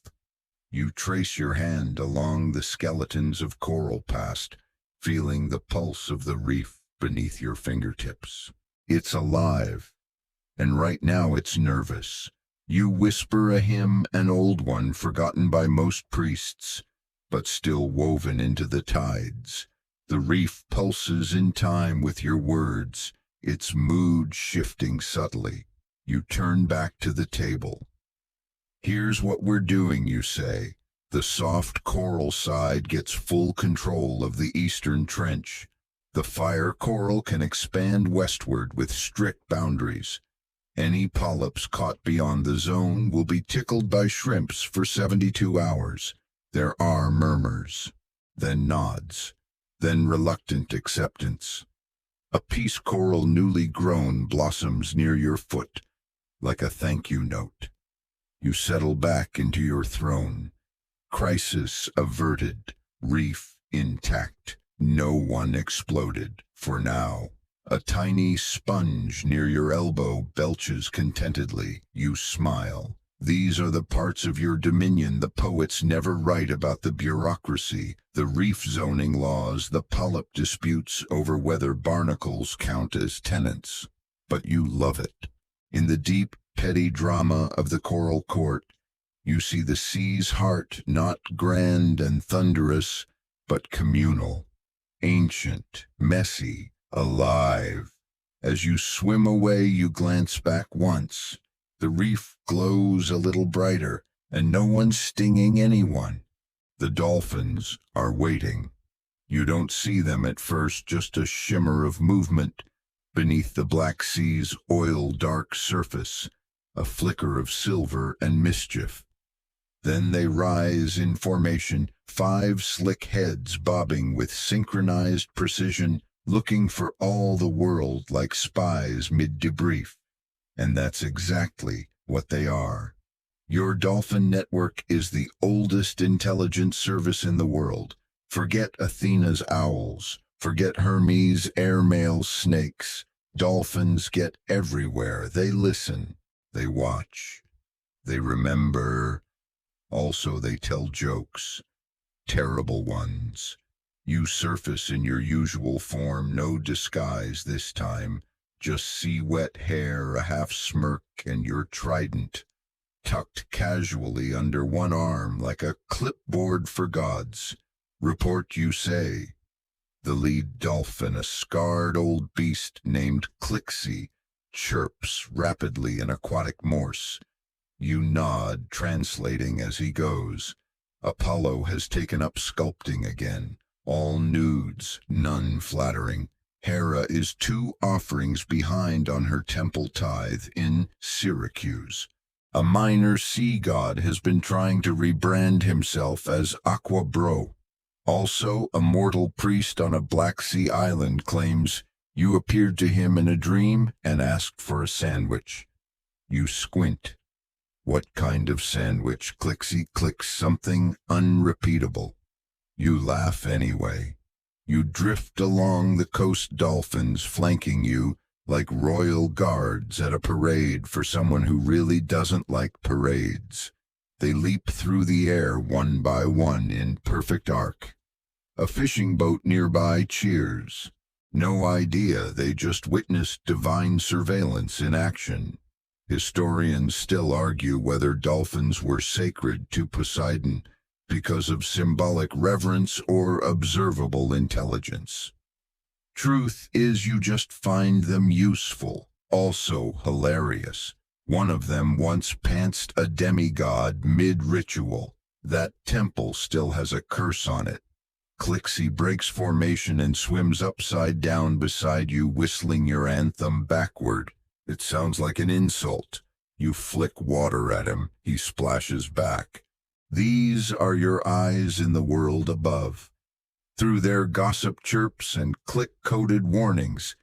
S1: You trace your hand along the skeletons of coral past, feeling the pulse of the reef beneath your fingertips. It's alive, and right now it's nervous. You whisper a hymn, an old one forgotten by most priests, but still woven into the tides. The reef pulses in time with your words, its mood shifting subtly. You turn back to the table. Here's what we're doing, you say. The soft coral side gets full control of the eastern trench. The fire coral can expand westward with strict boundaries. Any polyps caught beyond the zone will be tickled by shrimps for 72 hours. There are murmurs, then nods, then reluctant acceptance. A peace coral newly grown blossoms near your foot, like a thank you note. You settle back into your throne. Crisis averted, reef intact. No one exploded, for now. A tiny sponge near your elbow belches contentedly. You smile. These are the parts of your dominion the poets never write about: the bureaucracy, the reef zoning laws, the polyp disputes over whether barnacles count as tenants. But you love it. In the deep, petty drama of the choral court, you see the sea's heart, not grand and thunderous, but communal, ancient, messy, alive. As you swim away, you glance back once. The reef glows a little brighter, and no one's stinging anyone. The dolphins are waiting. You don't see them at first, just a shimmer of movement beneath the Black Sea's oil-dark surface, a flicker of silver and mischief. Then they rise in formation, 5 slick heads bobbing with synchronized precision, looking for all the world like spies mid-debrief. And that's exactly what they are. Your dolphin network is the oldest intelligence service in the world. Forget Athena's owls. Forget Hermes' airmail snakes. Dolphins get everywhere. They listen. They watch. They remember. Also, they tell jokes. Terrible ones. You surface in your usual form, no disguise this time. Just sea-wet hair, a half-smirk, and your trident, tucked casually under one arm like a clipboard for gods. Report, you say. The lead dolphin, a scarred old beast named Clixie, chirps rapidly in aquatic Morse. You nod, translating as he goes. Apollo has taken up sculpting again. All nudes, none flattering. Hera is 2 offerings behind on her temple tithe in Syracuse. A minor sea god has been trying to rebrand himself as Aqua Bro. Also, a mortal priest on a Black Sea island claims you appeared to him in a dream and asked for a sandwich. You squint. What kind of sandwich? Clixie clicks something unrepeatable. You laugh anyway. You drift along the coast, dolphins flanking you like royal guards at a parade for someone who really doesn't like parades. They leap through the air one by one in perfect arc. A fishing boat nearby cheers. No idea they just witnessed divine surveillance in action. Historians still argue whether dolphins were sacred to Poseidon because of symbolic reverence or observable intelligence. Truth is, you just find them useful, also hilarious. One of them once pantsed a demigod mid-ritual. That temple still has a curse on it. Clixie breaks formation and swims upside down beside you, whistling your anthem backward. It sounds like an insult. You flick water at him. He splashes back. These are your eyes in the world above. Through their gossip chirps and click-coded warnings,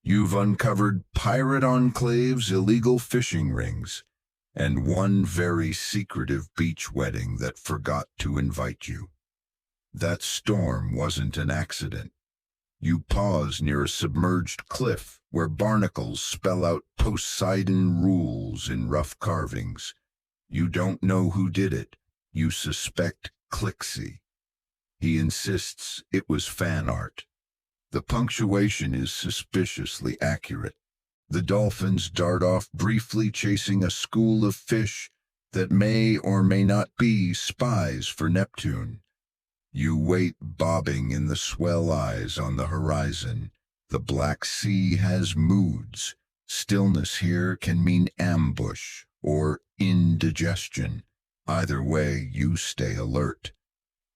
S1: you've uncovered pirate enclaves, illegal fishing rings, and one very secretive beach wedding that forgot to invite you. That storm wasn't an accident. You pause near a submerged cliff where barnacles spell out Poseidon rules in rough carvings. You don't know who did it. You suspect Clixie. He insists it was fan art. The punctuation is suspiciously accurate. The dolphins dart off briefly, chasing a school of fish that may or may not be spies for Neptune. You wait, bobbing in the swell eyes on the horizon. The Black Sea has moods. Stillness here can mean ambush or indigestion. Either way, you stay alert.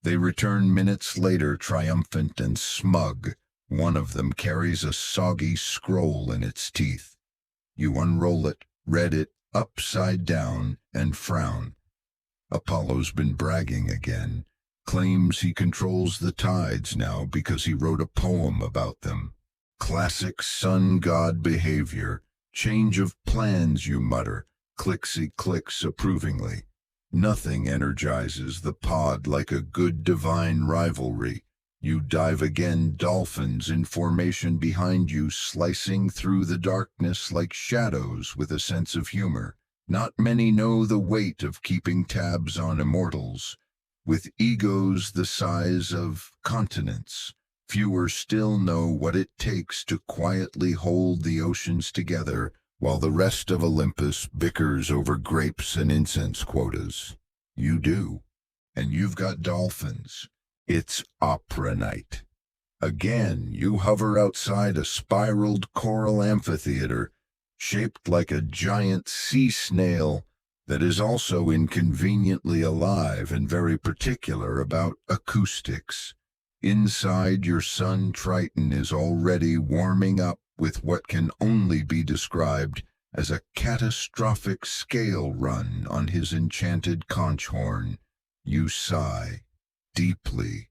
S1: They return minutes later, triumphant and smug. One of them carries a soggy scroll in its teeth. You unroll it, read it upside down, and frown. Apollo's been bragging again. Claims he controls the tides now because he wrote a poem about them. Classic sun god behavior. Change of plans, you mutter. Clixie clicks approvingly. Nothing energizes the pod like a good divine rivalry. You dive again, dolphins in formation behind you, slicing through the darkness like shadows with a sense of humor. Not many know the weight of keeping tabs on immortals. With egos the size of continents, fewer still know what it takes to quietly hold the oceans together while the rest of Olympus bickers over grapes and incense quotas. You do. And you've got dolphins. It's opera night. Again, you hover outside a spiraled coral amphitheater shaped like a giant sea snail that is also inconveniently alive and very particular about acoustics. Inside, your son Triton is already warming up with what can only be described as a catastrophic scale run on his enchanted conch horn. You sigh, deeply,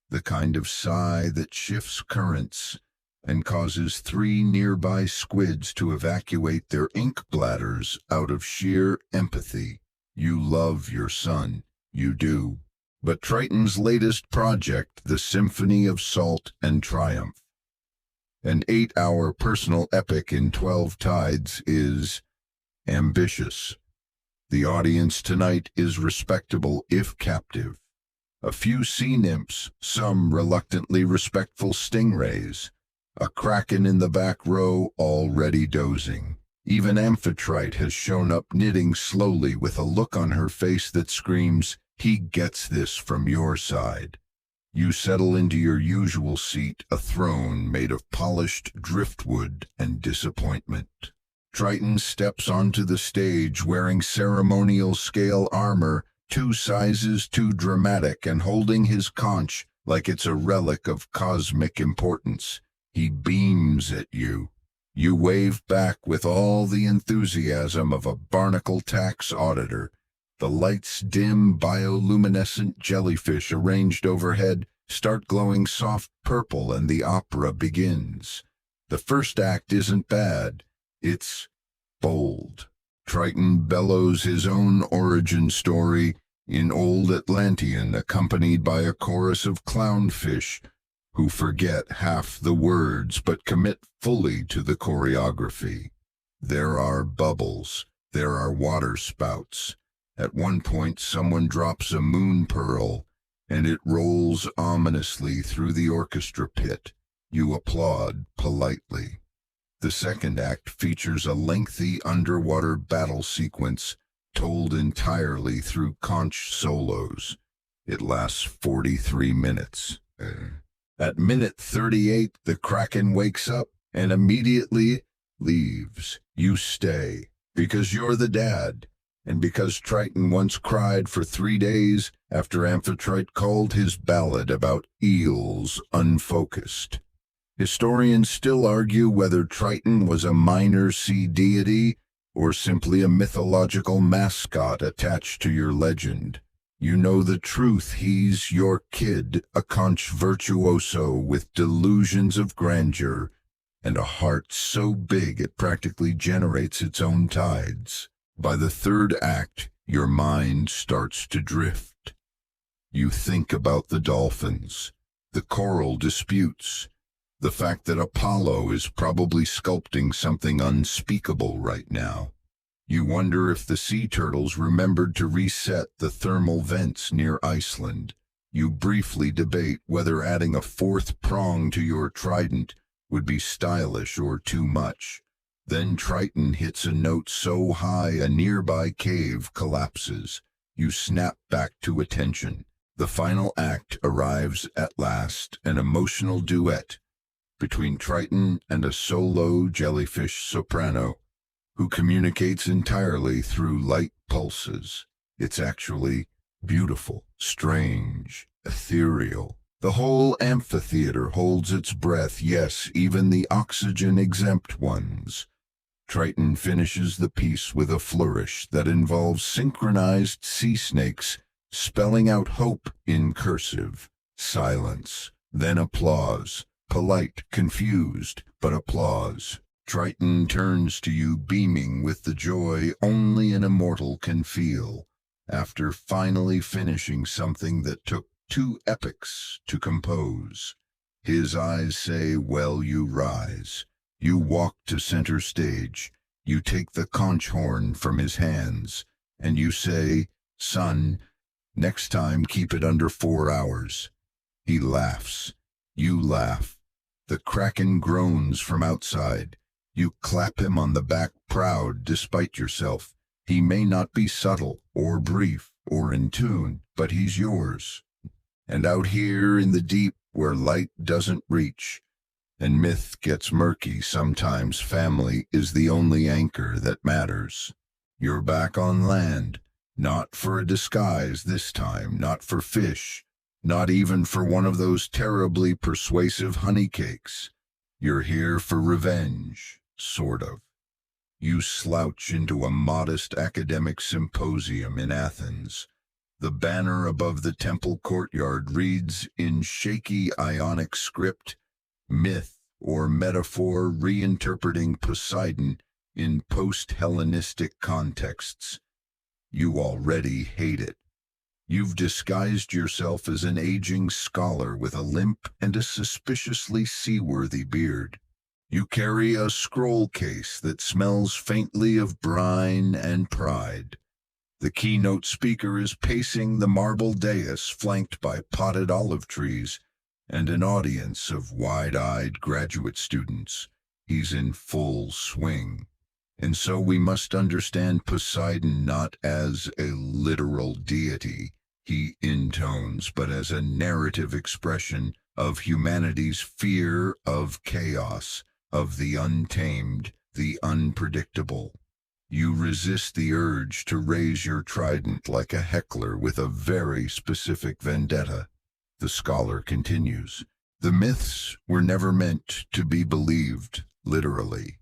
S1: the kind of sigh that shifts currents and causes 3 nearby squids to evacuate their ink bladders out of sheer empathy. You love your son, you do. But Triton's latest project, the Symphony of Salt and Triumph, an 8-hour personal epic in 12 tides, is ambitious. The audience tonight is respectable if captive. A few sea nymphs, some reluctantly respectful stingrays, a kraken in the back row already dozing. Even Amphitrite has shown up knitting slowly with a look on her face that screams, "He gets this from your side." You settle into your usual seat, a throne made of polished driftwood and disappointment. Triton steps onto the stage wearing ceremonial scale armor, 2 sizes too dramatic, and holding his conch like it's a relic of cosmic importance. He beams at you. You wave back with all the enthusiasm of a barnacle tax auditor. The lights dim bioluminescent jellyfish arranged overhead start glowing soft purple and the opera begins. The first act isn't bad. It's bold. Triton bellows his own origin story in Old Atlantean, accompanied by a chorus of clownfish who forget half the words but commit fully to the choreography. There are bubbles. There are water spouts. At one point, someone drops a moon pearl, and it rolls ominously through the orchestra pit. You applaud politely. The second act features a lengthy underwater battle sequence told entirely through conch solos. It lasts 43 minutes. At minute 38, the Kraken wakes up and immediately leaves. You stay, because you're the dad, and because Triton once cried for 3 days after Amphitrite called his ballad about eels unfocused. Historians still argue whether Triton was a minor sea deity or simply a mythological mascot attached to your legend. You know the truth. He's your kid, a conch virtuoso with delusions of grandeur and a heart so big it practically generates its own tides. By the third act, your mind starts to drift. You think about the dolphins, the coral disputes, the fact that Apollo is probably sculpting something unspeakable right now. You wonder if the sea turtles remembered to reset the thermal vents near Iceland. You briefly debate whether adding a 4th prong to your trident would be stylish or too much. Then Triton hits a note so high a nearby cave collapses. You snap back to attention. The final act arrives at last, an emotional duet between Triton and a solo jellyfish soprano who communicates entirely through light pulses. It's actually beautiful, strange, ethereal. The whole amphitheater holds its breath, yes, even the oxygen-exempt ones. Triton finishes the piece with a flourish that involves synchronized sea snakes spelling out hope in cursive. Silence, then applause. Polite, confused, but applause. Triton turns to you beaming with the joy only an immortal can feel after finally finishing something that took 2 epics to compose. His eyes say, "Well, you rise." You walk to center stage. You take the conch horn from his hands, and you say, "Son, next time keep it under 4 hours." He laughs. You laugh. The kraken groans from outside. You clap him on the back, proud despite yourself. He may not be subtle, or brief, or in tune, but he's yours. And out here in the deep, where light doesn't reach, and myth gets murky, sometimes family is the only anchor that matters. You're back on land, not for a disguise this time, not for fish, not even for one of those terribly persuasive honey cakes. You're here for revenge, sort of. You slouch into a modest academic symposium in Athens. The banner above the temple courtyard reads in shaky Ionic script, "Myth or metaphor reinterpreting Poseidon in post-Hellenistic contexts." You already hate it. You've disguised yourself as an aging scholar with a limp and a suspiciously seaworthy beard. You carry a scroll case that smells faintly of brine and pride. The keynote speaker is pacing the marble dais flanked by potted olive trees and an audience of wide-eyed graduate students. He's in full swing. And so we must understand Poseidon not as a literal deity he intones, but as a narrative expression of humanity's fear of chaos, of the untamed, the unpredictable. You resist the urge to raise your trident like a heckler with a very specific vendetta. The scholar continues. The myths were never meant to be believed, literally.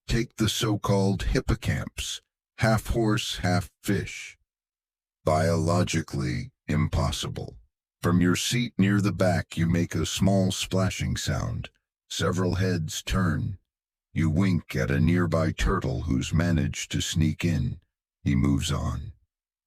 S1: Take the so-called hippocamps, half horse, half fish. Biologically impossible. From your seat near the back you make a small splashing sound. Several heads turn. You wink at a nearby turtle who's managed to sneak in. He moves on.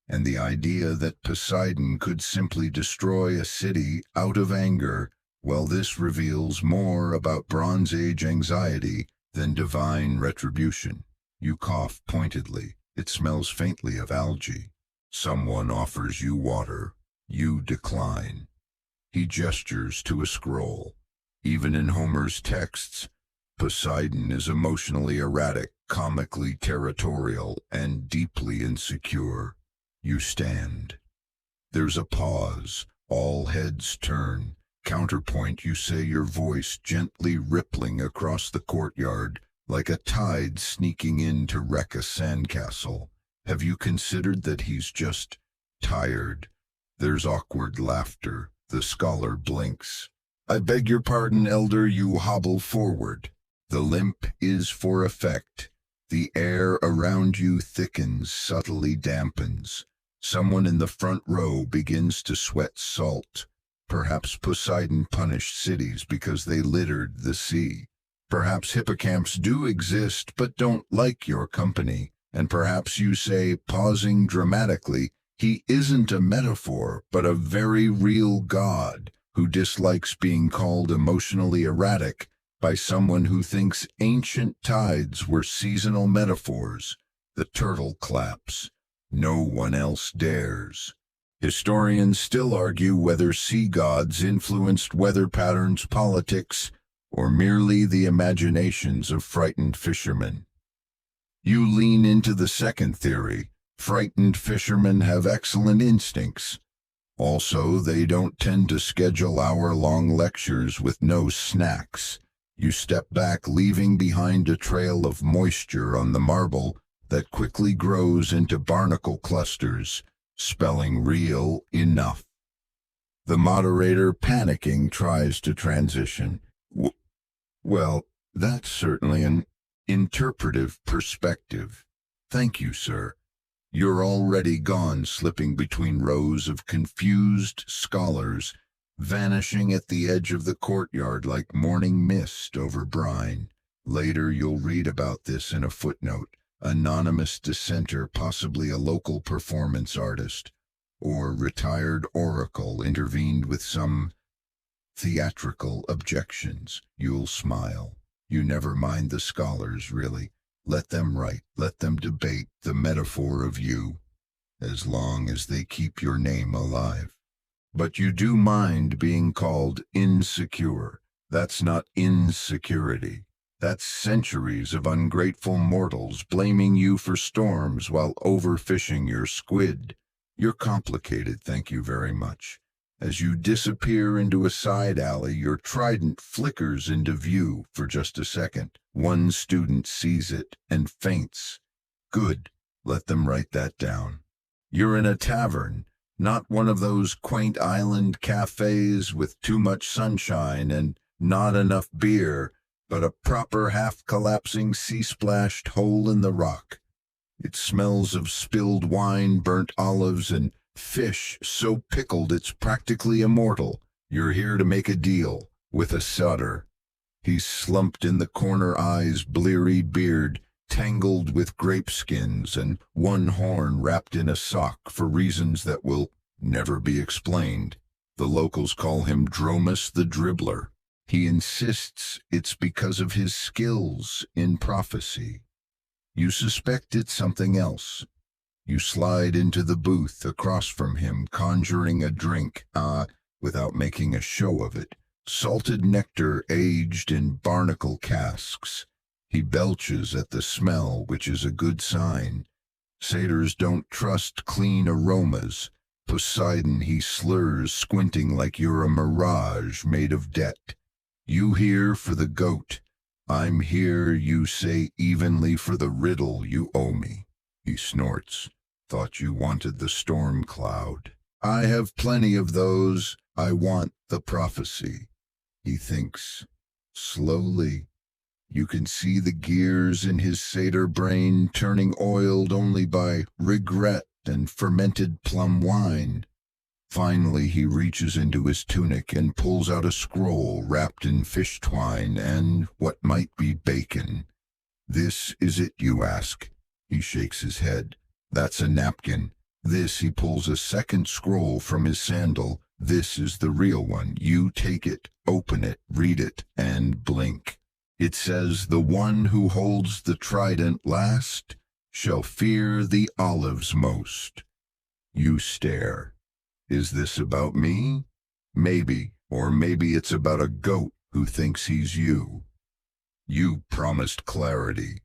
S1: And the idea that Poseidon could simply destroy a city out of anger, well, this reveals more about Bronze Age anxiety than divine retribution. You cough pointedly. It smells faintly of algae. Someone offers you water. You decline. He gestures to a scroll. Even in Homer's texts, Poseidon is emotionally erratic, comically territorial, and deeply insecure. You stand. There's a pause. All heads turn. Counterpoint, you say, your voice gently rippling across the courtyard, like a tide sneaking in to wreck a sandcastle. Have you considered that he's just tired? There's awkward laughter. The scholar blinks. I beg your pardon, elder. You hobble forward. The limp is for effect. The air around you thickens, subtly dampens. Someone in the front row begins to sweat salt. Perhaps Poseidon punished cities because they littered the sea. Perhaps hippocamps do exist but don't like your company. And perhaps you say, pausing dramatically, he isn't a metaphor but a very real god who dislikes being called emotionally erratic by someone who thinks ancient tides were seasonal metaphors. The turtle claps. No one else dares. Historians still argue whether sea gods influenced weather patterns, politics, or merely the imaginations of frightened fishermen. You lean into the second theory. Frightened fishermen have excellent instincts. Also, they don't tend to schedule hour-long lectures with no snacks. You step back, leaving behind a trail of moisture on the marble that quickly grows into barnacle clusters, spelling real enough. The moderator, panicking, tries to transition. Well, that's certainly an interpretive perspective. Thank you, sir. You're already gone, slipping between rows of confused scholars, vanishing at the edge of the courtyard like morning mist over brine. Later you'll read about this in a footnote. Anonymous dissenter, possibly a local performance artist, or retired oracle, intervened with some theatrical objections. You'll smile. You never mind the scholars, really. Let them write, let them debate the metaphor of you, as long as they keep your name alive. But you do mind being called insecure. That's not insecurity. That's centuries of ungrateful mortals blaming you for storms while overfishing your squid. You're complicated, thank you very much. As you disappear into a side alley, your trident flickers into view for just a second. One student sees it and faints. Good. Let them write that down. You're in a tavern, not one of those quaint island cafes with too much sunshine and not enough beer, but a proper half-collapsing sea-splashed hole in the rock. It smells of spilled wine, burnt olives, and fish so pickled it's practically immortal. You're here to make a deal with a sutter. He's slumped in the corner, eyes bleary, beard tangled with grape skins, and one horn wrapped in a sock for reasons that will never be explained. The locals call him Dromus the Dribbler. He insists it's because of his skills in prophecy. You suspect it's something else. You slide into the booth across from him, conjuring a drink, without making a show of it. Salted nectar aged in barnacle casks. He belches at the smell, which is a good sign. Satyrs don't trust clean aromas. Poseidon he slurs, squinting like you're a mirage made of debt. You here for the goat. I'm here, you say evenly, for the riddle you owe me. He snorts. Thought you wanted the storm cloud. I have plenty of those. I want the prophecy. He thinks. Slowly. You can see the gears in his satyr brain turning, oiled only by regret and fermented plum wine. Finally, he reaches into his tunic and pulls out a scroll wrapped in fish twine and what might be bacon. This is it, you ask? He shakes his head. That's a napkin. This, he pulls a second scroll from his sandal. This is the real one. You take it, open it, read it, and blink. It says, the one who holds the trident last shall fear the olives most. You stare. Is this about me? Maybe, or maybe it's about a goat who thinks he's you. You promised clarity.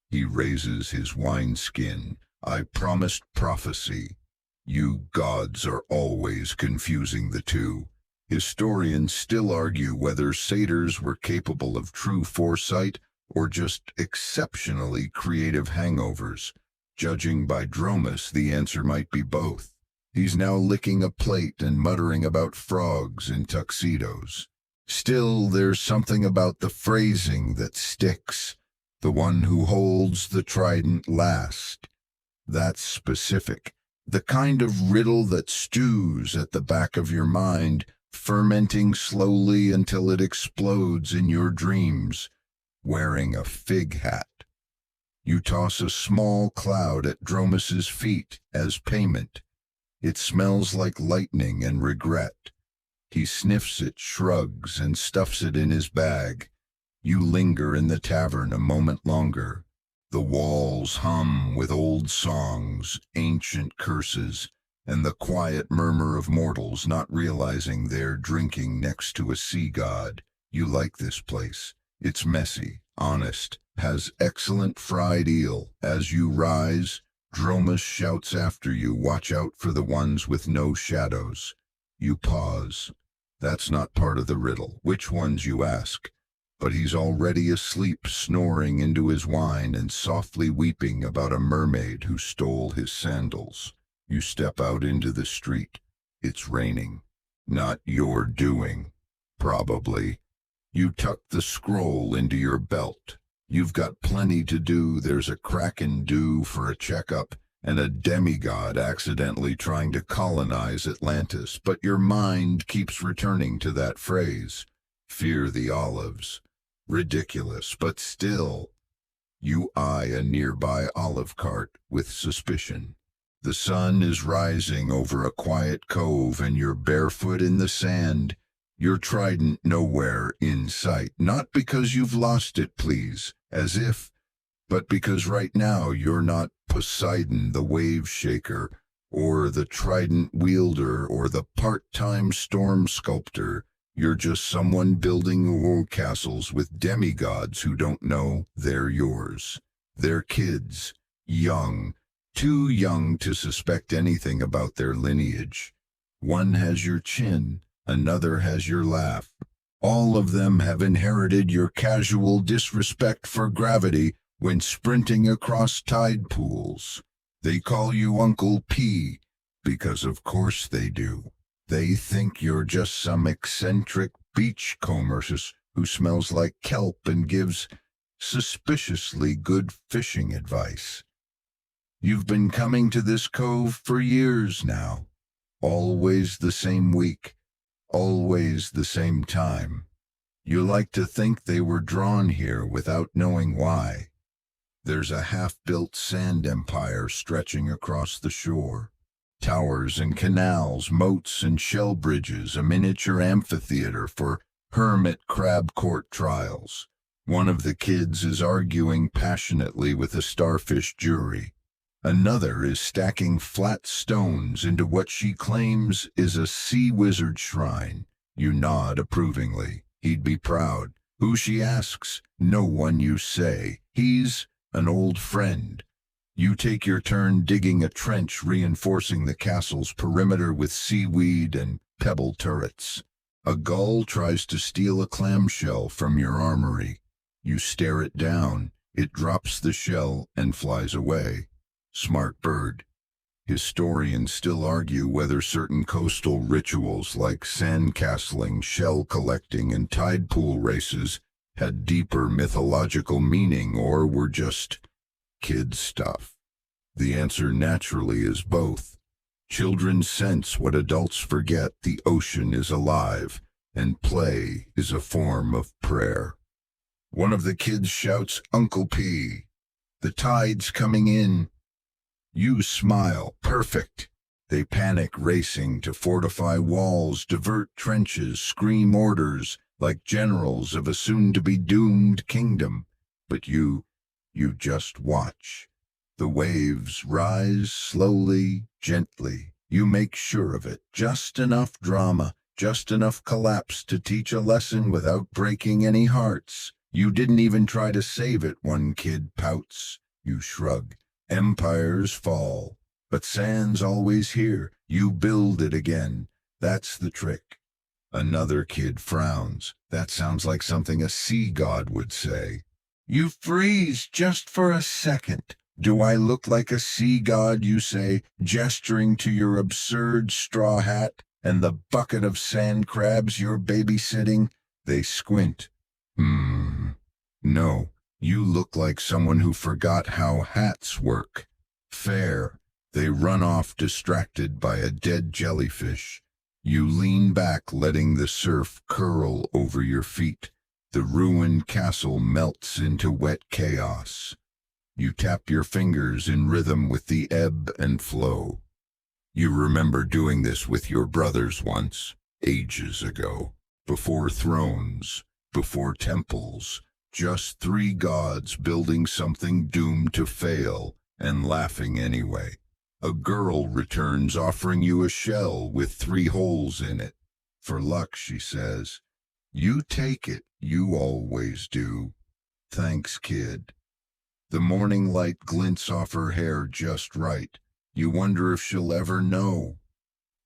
S1: He raises his wineskin. I promised prophecy. You gods are always confusing the two. Historians still argue whether satyrs were capable of true foresight or just exceptionally creative hangovers. Judging by Dromus, the answer might be both. He's now licking a plate and muttering about frogs in tuxedos. Still, there's something about the phrasing that sticks. The one who holds the trident last. That's specific. The kind of riddle that stews at the back of your mind, fermenting slowly until it explodes in your dreams, wearing a fig hat. You toss a small cloud at Dromus's feet as payment. It smells like lightning and regret. He sniffs it, shrugs, and stuffs it in his bag. You linger in the tavern a moment longer. The walls hum with old songs, ancient curses, and the quiet murmur of mortals not realizing they're drinking next to a sea god. You like this place. It's messy, honest, has excellent fried eel. As you rise, Dromus shouts after you, watch out for the ones with no shadows. You pause. That's not part of the riddle. Which ones, you ask? But he's already asleep, snoring into his wine and softly weeping about a mermaid who stole his sandals. You step out into the street. It's raining. Not your doing. Probably. You tuck the scroll into your belt. You've got plenty to do. There's a kraken due for a checkup and a demigod accidentally trying to colonize Atlantis, but your mind keeps returning to that phrase. Fear the olives. Ridiculous, but still. You eye a nearby olive cart with suspicion. The sun is rising over a quiet cove and you're barefoot in the sand. Your trident nowhere in sight. Not because you've lost it, please. As if but because right now you're not Poseidon the wave shaker, or the trident wielder, or the part-time storm sculptor. You're just someone building world castles with demigods who don't know they're yours. They're kids, young, too young to suspect anything about their lineage. One has your chin, another has your laugh. All of them have inherited your casual disrespect for gravity when sprinting across tide pools. They call you Uncle P, because of course they do. They think you're just some eccentric beachcomber who smells like kelp and gives suspiciously good fishing advice. You've been coming to this cove for years now. Always the same week, always the same time. You like to think they were drawn here without knowing why. There's a half-built sand empire stretching across the shore. Towers and canals, moats and shell bridges, a miniature amphitheater for hermit crab court trials. One of the kids is arguing passionately with a starfish jury. Another is stacking flat stones into what she claims is a sea wizard shrine. You nod approvingly. He'd be proud. Who, she asks? No one, you say. He's an old friend. You take your turn digging a trench reinforcing the castle's perimeter with seaweed and pebble turrets. A gull tries to steal a clamshell from your armory. You stare it down. It drops the shell and flies away. Smart bird. Historians still argue whether certain coastal rituals like sandcastling, shell collecting, and tide pool races had deeper mythological meaning or were just kid stuff. The answer naturally is both. Children sense what adults forget: the ocean is alive, and play is a form of prayer. One of the kids shouts, "Uncle P, the tide's coming in." You smile. Perfect. They panic, racing to fortify walls, divert trenches, scream orders like generals of a soon-to-be doomed kingdom. But you just watch. The waves rise slowly, gently. You make sure of it. Just enough drama, just enough collapse to teach a lesson without breaking any hearts. You didn't even try to save it, one kid pouts. You shrug. Empires fall, but sand's always here. You build it again. That's the trick. Another kid frowns. That sounds like something a sea god would say. You freeze just for a second. Do I look like a sea god, you say, gesturing to your absurd straw hat and the bucket of sand crabs you're babysitting? They squint. No. You look like someone who forgot how hats work. Fair. They run off distracted by a dead jellyfish. You lean back, letting the surf curl over your feet. The ruined castle melts into wet chaos. You tap your fingers in rhythm with the ebb and flow. You remember doing this with your brothers once, ages ago, before thrones, before temples. Just three gods building something doomed to fail and laughing anyway. A girl returns offering you a shell with 3 holes in it. For luck, she says. You take it, you always do. Thanks, kid. The morning light glints off her hair just right. You wonder if she'll ever know.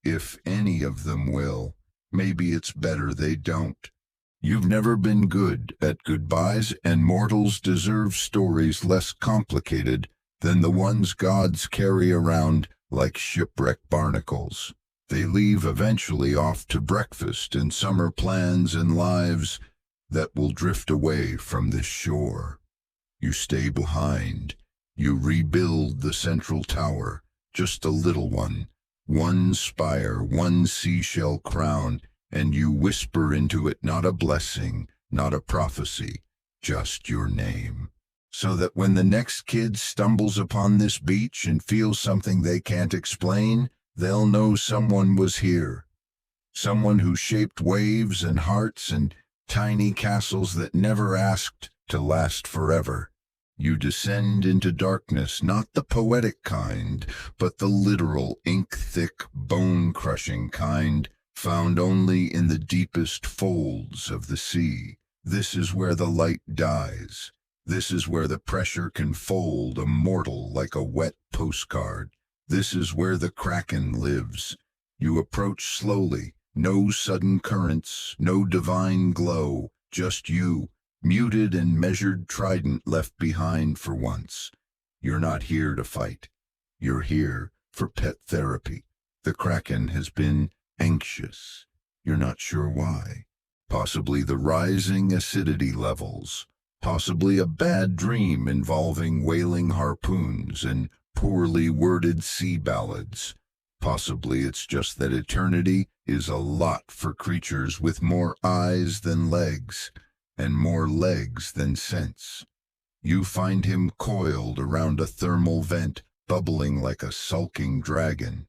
S1: If any of them will. Maybe it's better they don't. You've never been good at goodbyes, and mortals deserve stories less complicated than the ones gods carry around like shipwrecked barnacles. They leave eventually off to breakfast and summer plans and lives that will drift away from this shore. You stay behind. You rebuild the central tower, just a little one. One spire, one seashell crown, and you whisper into it not a blessing, not a prophecy, just your name. So that when the next kid stumbles upon this beach and feels something they can't explain, they'll know someone was here. Someone who shaped waves and hearts and tiny castles that never asked to last forever. You descend into darkness, not the poetic kind, but the literal, ink-thick, bone-crushing kind, found only in the deepest folds of the sea. This is where the light dies. This is where the pressure can fold a mortal like a wet postcard. This is where the Kraken lives. You approach slowly, no sudden currents, no divine glow, just you, muted and measured trident left behind for once. You're not here to fight. You're here for pet therapy. The Kraken has been anxious. You're not sure why. Possibly the rising acidity levels. Possibly a bad dream involving wailing harpoons and poorly worded sea ballads. Possibly it's just that eternity is a lot for creatures with more eyes than legs, and more legs than sense. You find him coiled around a thermal vent, bubbling like a sulking dragon.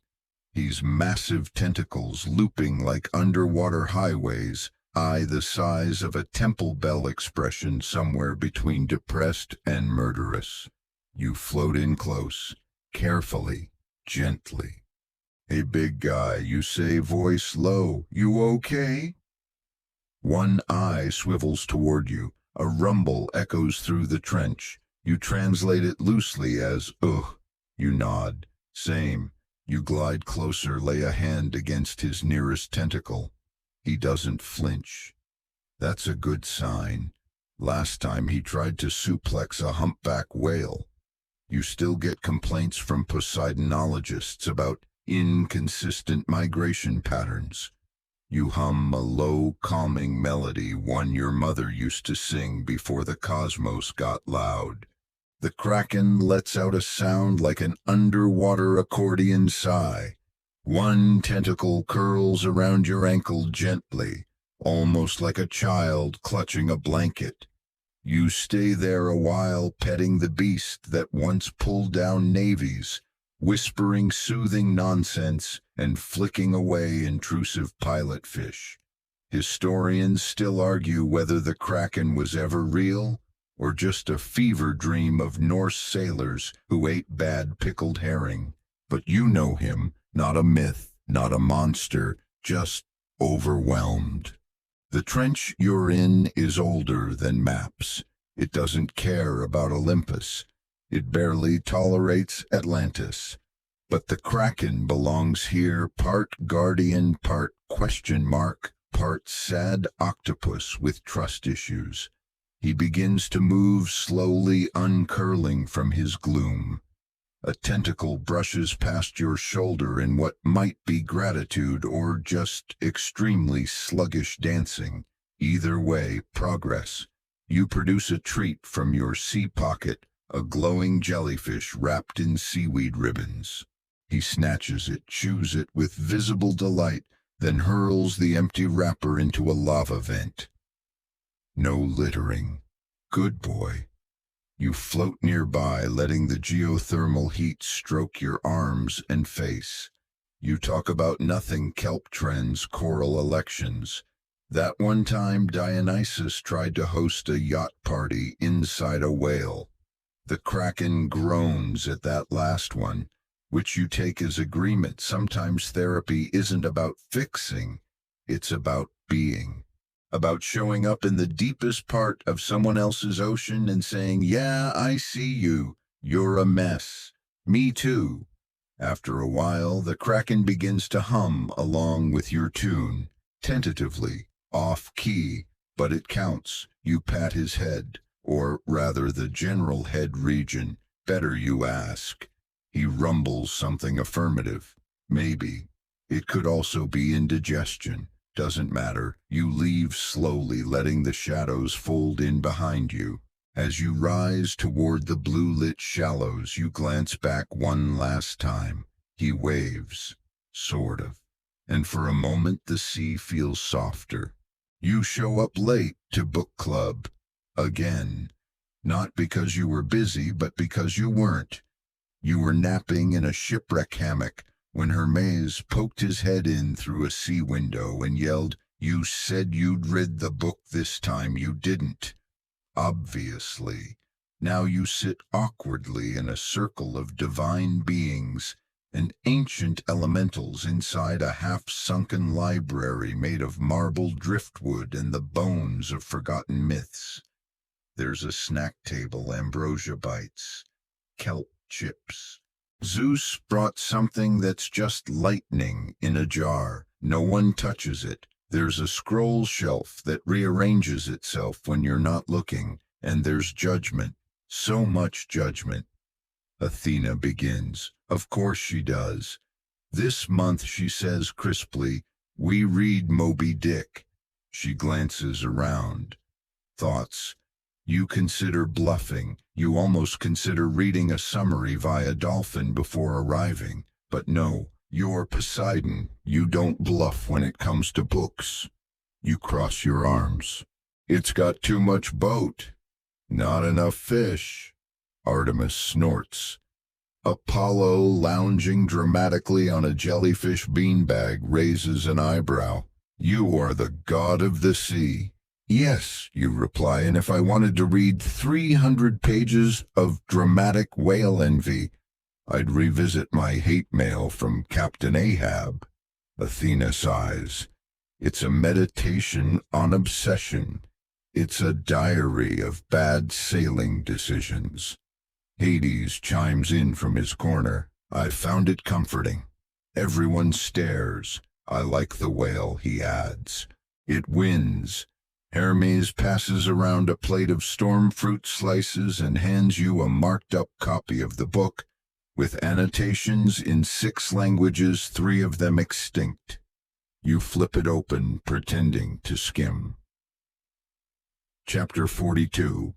S1: His massive tentacles looping like underwater highways, eye the size of a temple bell expression somewhere between depressed and murderous. You float in close, carefully, gently. "Hey, big guy," you say, voice low, "you okay?" One eye swivels toward you. A rumble echoes through the trench. You translate it loosely as, "Ugh." You nod. "Same." You glide closer, lay a hand against his nearest tentacle. He doesn't flinch. That's a good sign. Last time he tried to suplex a humpback whale. You still get complaints from Poseidonologists about inconsistent migration patterns. You hum a low, calming melody, one your mother used to sing before the cosmos got loud. The Kraken lets out a sound like an underwater accordion sigh. One tentacle curls around your ankle gently, almost like a child clutching a blanket. You stay there a while, petting the beast that once pulled down navies, whispering soothing nonsense and flicking away intrusive pilot fish. Historians still argue whether the Kraken was ever real, or just a fever dream of Norse sailors who ate bad pickled herring. But you know him, not a myth, not a monster, just overwhelmed. The trench you're in is older than maps. It doesn't care about Olympus. It barely tolerates Atlantis. But the Kraken belongs here, part guardian, part question mark, part sad octopus with trust issues. He begins to move slowly, uncurling from his gloom. A tentacle brushes past your shoulder in what might be gratitude or just extremely sluggish dancing. Either way, progress. You produce a treat from your sea pocket, a glowing jellyfish wrapped in seaweed ribbons. He snatches it, chews it with visible delight, then hurls the empty wrapper into a lava vent. No littering. Good boy. You float nearby, letting the geothermal heat stroke your arms and face. You talk about nothing, kelp trends, coral elections. That one time Dionysus tried to host a yacht party inside a whale. The Kraken groans at that last one, which you take as agreement. Sometimes therapy isn't about fixing, it's about being. About showing up in the deepest part of someone else's ocean and saying, "Yeah, I see you. You're a mess. Me too." After a while, the Kraken begins to hum along with your tune, tentatively, off-key, but it counts. You pat his head, or rather the general head region. Better, you ask. He rumbles something affirmative. Maybe. It could also be indigestion. Doesn't matter. You leave slowly, letting the shadows fold in behind you. As you rise toward the blue-lit shallows, you glance back one last time. He waves, sort of. And for a moment the sea feels softer. You show up late to book club. Again. Not because you were busy, but because you weren't. You were napping in a shipwreck hammock when Hermes poked his head in through a sea window and yelled, "You said you'd read the book this time, you didn't." Obviously. Now you sit awkwardly in a circle of divine beings and ancient elementals inside a half-sunken library made of marble driftwood and the bones of forgotten myths. There's a snack table, ambrosia bites, kelp chips. Zeus brought something that's just lightning in a jar. No one touches it. There's a scroll shelf that rearranges itself when you're not looking, and there's judgment. So much judgment. Athena begins. Of course she does. This month, she says crisply, we read Moby Dick. She glances around. Thoughts. You consider bluffing. You almost consider reading a summary via dolphin before arriving. But no, you're Poseidon. You don't bluff when it comes to books. You cross your arms. It's got too much boat. Not enough fish. Artemis snorts. Apollo, lounging dramatically on a jellyfish beanbag, raises an eyebrow. You are the god of the sea. Yes, you reply, and if I wanted to read 300 pages of dramatic whale envy, I'd revisit my hate mail from Captain Ahab. Athena sighs. It's a meditation on obsession. It's a diary of bad sailing decisions. Hades chimes in from his corner. I found it comforting. Everyone stares. I like the whale, he adds. It wins. Hermes passes around a plate of storm fruit slices and hands you a marked-up copy of the book, with annotations in 6 languages, 3 of them extinct. You flip it open, pretending to skim. Chapter 42.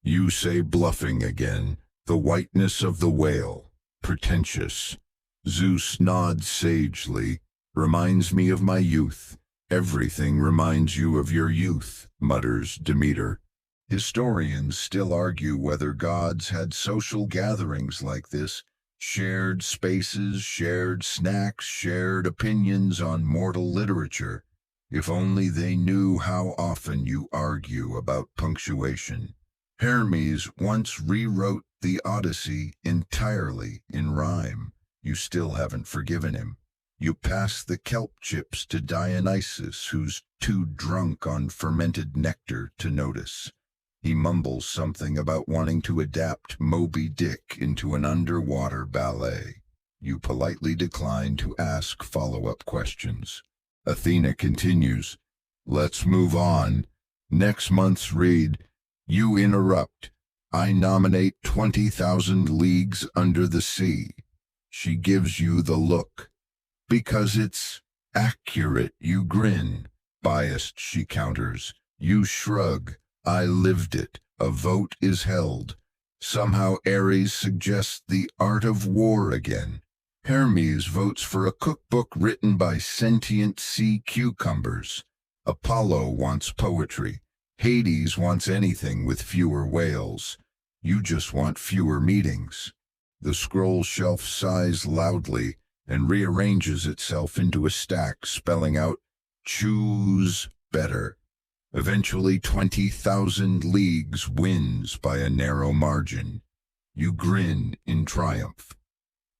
S1: You say bluffing again. The whiteness of the whale. Pretentious. Zeus nods sagely. Reminds me of my youth. Everything reminds you of your youth, mutters Demeter. Historians still argue whether gods had social gatherings like this. Shared spaces, shared snacks, shared opinions on mortal literature. If only they knew how often you argue about punctuation. Hermes once rewrote the Odyssey entirely in rhyme. You still haven't forgiven him. You pass the kelp chips to Dionysus, who's too drunk on fermented nectar to notice. He mumbles something about wanting to adapt Moby Dick into an underwater ballet. You politely decline to ask follow-up questions. Athena continues, let's move on. Next month's read. You interrupt. I nominate 20,000 Leagues Under the Sea. She gives you the look. Because it's accurate, you grin. Biased, she counters. You shrug. I lived it. A vote is held. Somehow Ares suggests the art of war again. Hermes votes for a cookbook written by sentient sea cucumbers. Apollo wants poetry. Hades wants anything with fewer whales. You just want fewer meetings. The scroll shelf sighs loudly and rearranges itself into a stack, spelling out, choose better. Eventually 20,000 Leagues wins by a narrow margin. You grin in triumph.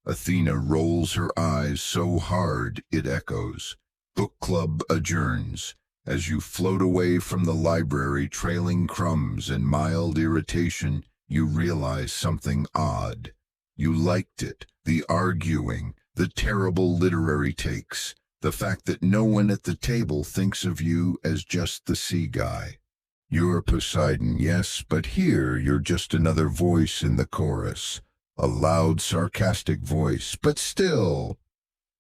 S1: Athena rolls her eyes so hard it echoes. Book club adjourns. As you float away from the library trailing crumbs and mild irritation, you realize something odd. You liked it, the arguing, the terrible literary takes, the fact that no one at the table thinks of you as just the sea guy. You're Poseidon, yes, but here you're just another voice in the chorus. A loud, sarcastic voice, but still.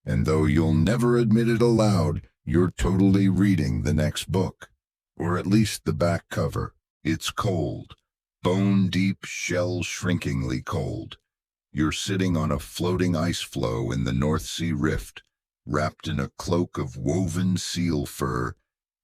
S1: And though you'll never admit it aloud, you're totally reading the next book. Or at least the back cover. It's cold. Bone-deep, shell-shrinkingly cold. You're sitting on a floating ice floe in the North Sea Rift, wrapped in a cloak of woven seal fur,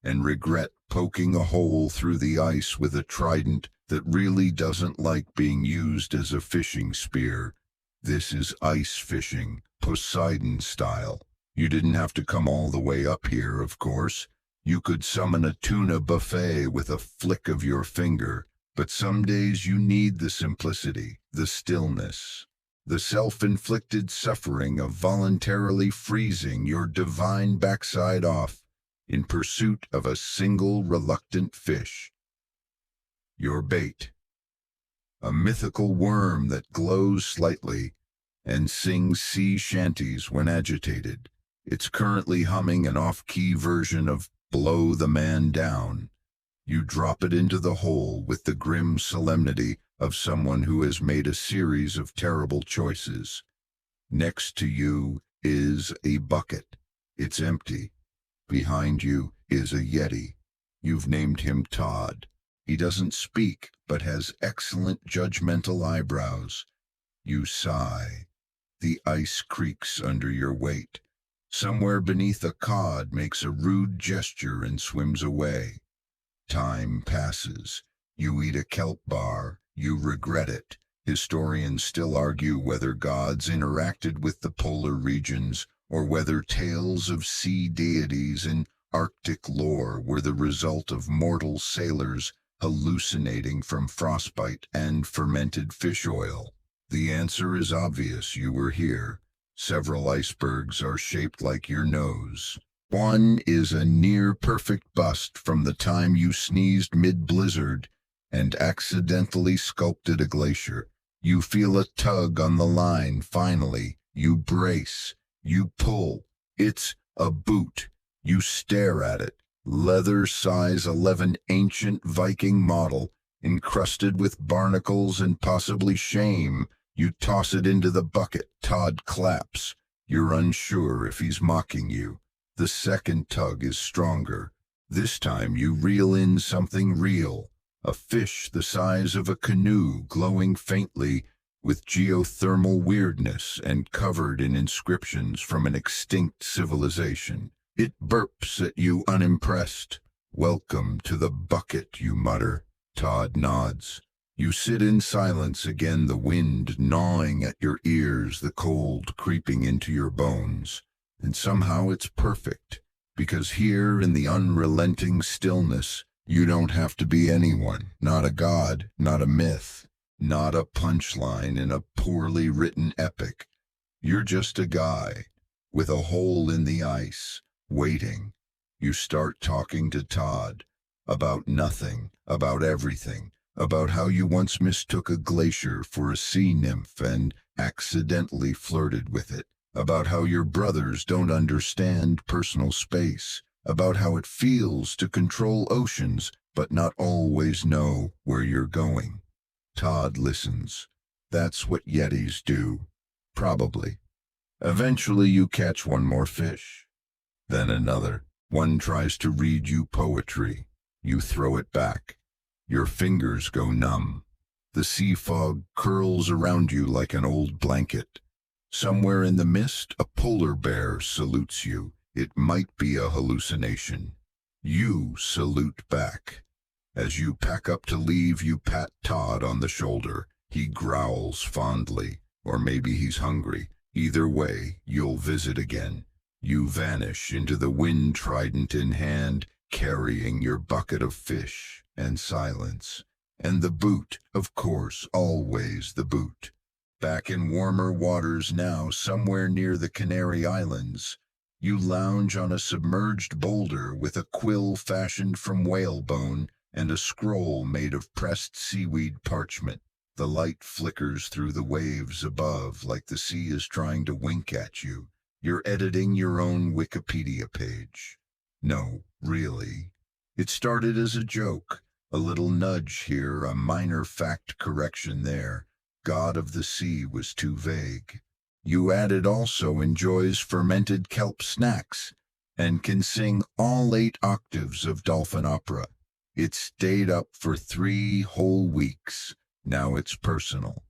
S1: and regret poking a hole through the ice with a trident that really doesn't like being used as a fishing spear. This is ice fishing, Poseidon style. You didn't have to come all the way up here, of course. You could summon a tuna buffet with a flick of your finger, But some days you need the simplicity, the stillness, the self-inflicted suffering of voluntarily freezing your divine backside off in pursuit of a single reluctant fish. Your bait, a mythical worm that glows slightly and sings sea shanties when agitated. It's currently humming an off-key version of Blow the Man Down. You drop it into the hole with the grim solemnity of someone who has made a series of terrible choices. Next to you is a bucket. It's empty. Behind you is a yeti. You've named him Todd. He doesn't speak, but has excellent judgmental eyebrows. You sigh. The ice creaks under your weight. Somewhere beneath a cod makes a rude gesture and swims away. Time passes. You eat a kelp bar. You regret it. Historians still argue whether gods interacted with the polar regions or whether tales of sea deities in Arctic lore were the result of mortal sailors hallucinating from frostbite and fermented fish oil. The answer is obvious. You were here. Several icebergs are shaped like your nose. One is a near-perfect bust from the time you sneezed mid-blizzard and accidentally sculpted a glacier. You feel a tug on the line, finally. You brace. You pull. It's a boot. You stare at it. Leather size 11 ancient Viking model, encrusted with barnacles and possibly shame. You toss it into the bucket. Todd claps. You're unsure if he's mocking you. The second tug is stronger. This time you reel in something real. A fish the size of a canoe, glowing faintly with geothermal weirdness and covered in inscriptions from an extinct civilization. It burps at you unimpressed. Welcome to the bucket, you mutter. Todd nods. You sit in silence again, the wind gnawing at your ears, the cold creeping into your bones. And somehow it's perfect, because here in the unrelenting stillness, you don't have to be anyone, not a god, not a myth, not a punchline in a poorly written epic. You're just a guy, with a hole in the ice, waiting. You start talking to Todd, about nothing, about everything, about how you once mistook a glacier for a sea nymph and accidentally flirted with it, about how your brothers don't understand personal space, about how it feels to control oceans but not always know where you're going. Todd listens. That's what yetis do. Probably. Eventually you catch one more fish. Then another. One tries to read you poetry. You throw it back. Your fingers go numb. The sea fog curls around you like an old blanket. Somewhere in the mist, a polar bear salutes you. It might be a hallucination. You salute back. As you pack up to leave, you pat Todd on the shoulder. He growls fondly, or maybe he's hungry. Either way, you'll visit again. You vanish into the wind, trident in hand, carrying your bucket of fish and silence. And the boot, of course, always the boot. Back in warmer waters now, somewhere near the Canary Islands, you lounge on a submerged boulder with a quill fashioned from whalebone and a scroll made of pressed seaweed parchment. The light flickers through the waves above like the sea is trying to wink at you. You're editing your own Wikipedia page. No, really. It started as a joke, a little nudge here, a minor fact correction there. God of the sea was too vague. You added also enjoys fermented kelp snacks and can sing all 8 octaves of dolphin opera. It stayed up for 3 whole weeks. Now it's personal.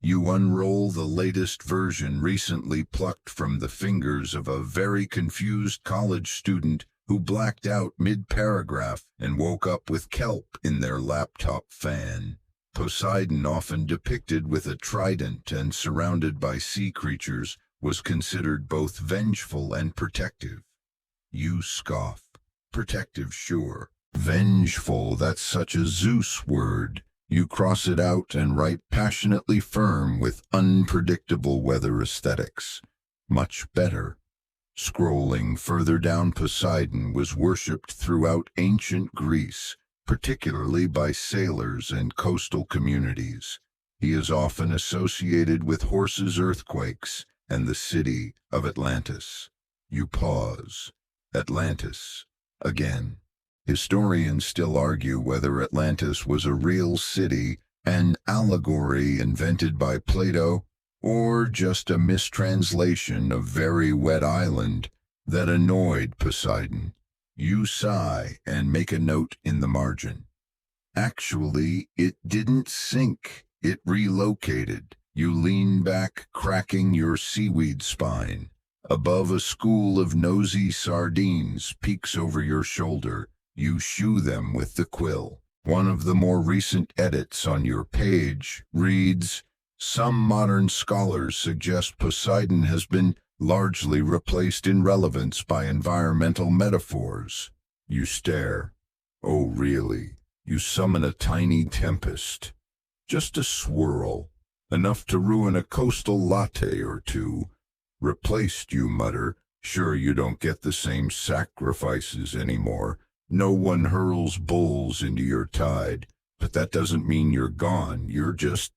S1: You unroll the latest version recently plucked from the fingers of a very confused college student who blacked out mid-paragraph and woke up with kelp in their laptop fan. Poseidon, often depicted with a trident and surrounded by sea creatures, was considered both vengeful and protective. You scoff. Protective, sure. Vengeful, that's such a Zeus word. You cross it out and write passionately firm with unpredictable weather aesthetics. Much better. Scrolling further down, Poseidon was worshipped throughout ancient Greece, particularly by sailors and coastal communities. He is often associated with horses' earthquakes and the city of Atlantis. You pause. Atlantis. Again. Historians still argue whether Atlantis was a real city, an allegory invented by Plato, or just a mistranslation of very wet island that annoyed Poseidon. You sigh and make a note in the margin. Actually, it didn't sink, it relocated. You lean back, cracking your seaweed spine. Above, a school of nosy sardines peeks over your shoulder. You shoo them with the quill. One of the more recent edits on your page reads, "Some modern scholars suggest Poseidon has been largely replaced in relevance by environmental metaphors." You stare. Oh, really? You summon a tiny tempest. Just a swirl, enough to ruin a coastal latte or two. Replaced, you mutter. Sure, you don't get the same sacrifices anymore. No one hurls bulls into your tide, but that doesn't mean you're gone. You're just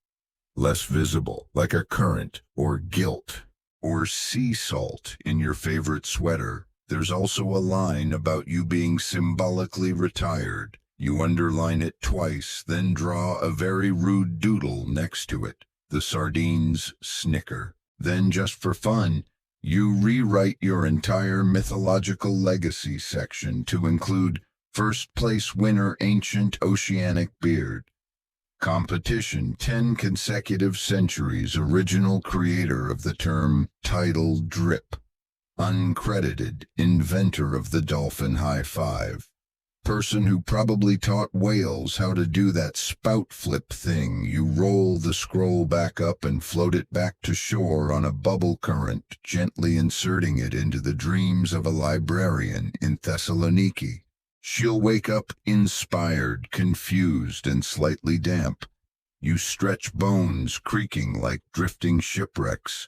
S1: less visible, like a current, or guilt, or sea salt in your favorite sweater. There's also a line about you being symbolically retired. You underline it twice, then draw a very rude doodle next to it. The sardines snicker. Then, just for fun, you rewrite your entire mythological legacy section to include first place winner ancient oceanic beard. Competition 10 consecutive centuries original creator of the term tidal drip. Uncredited inventor of the dolphin high five. Person who probably taught whales how to do that spout flip thing. You roll the scroll back up and float it back to shore on a bubble current, gently inserting it into the dreams of a librarian in Thessaloniki. She'll wake up inspired, confused, and slightly damp. You stretch bones, creaking like drifting shipwrecks,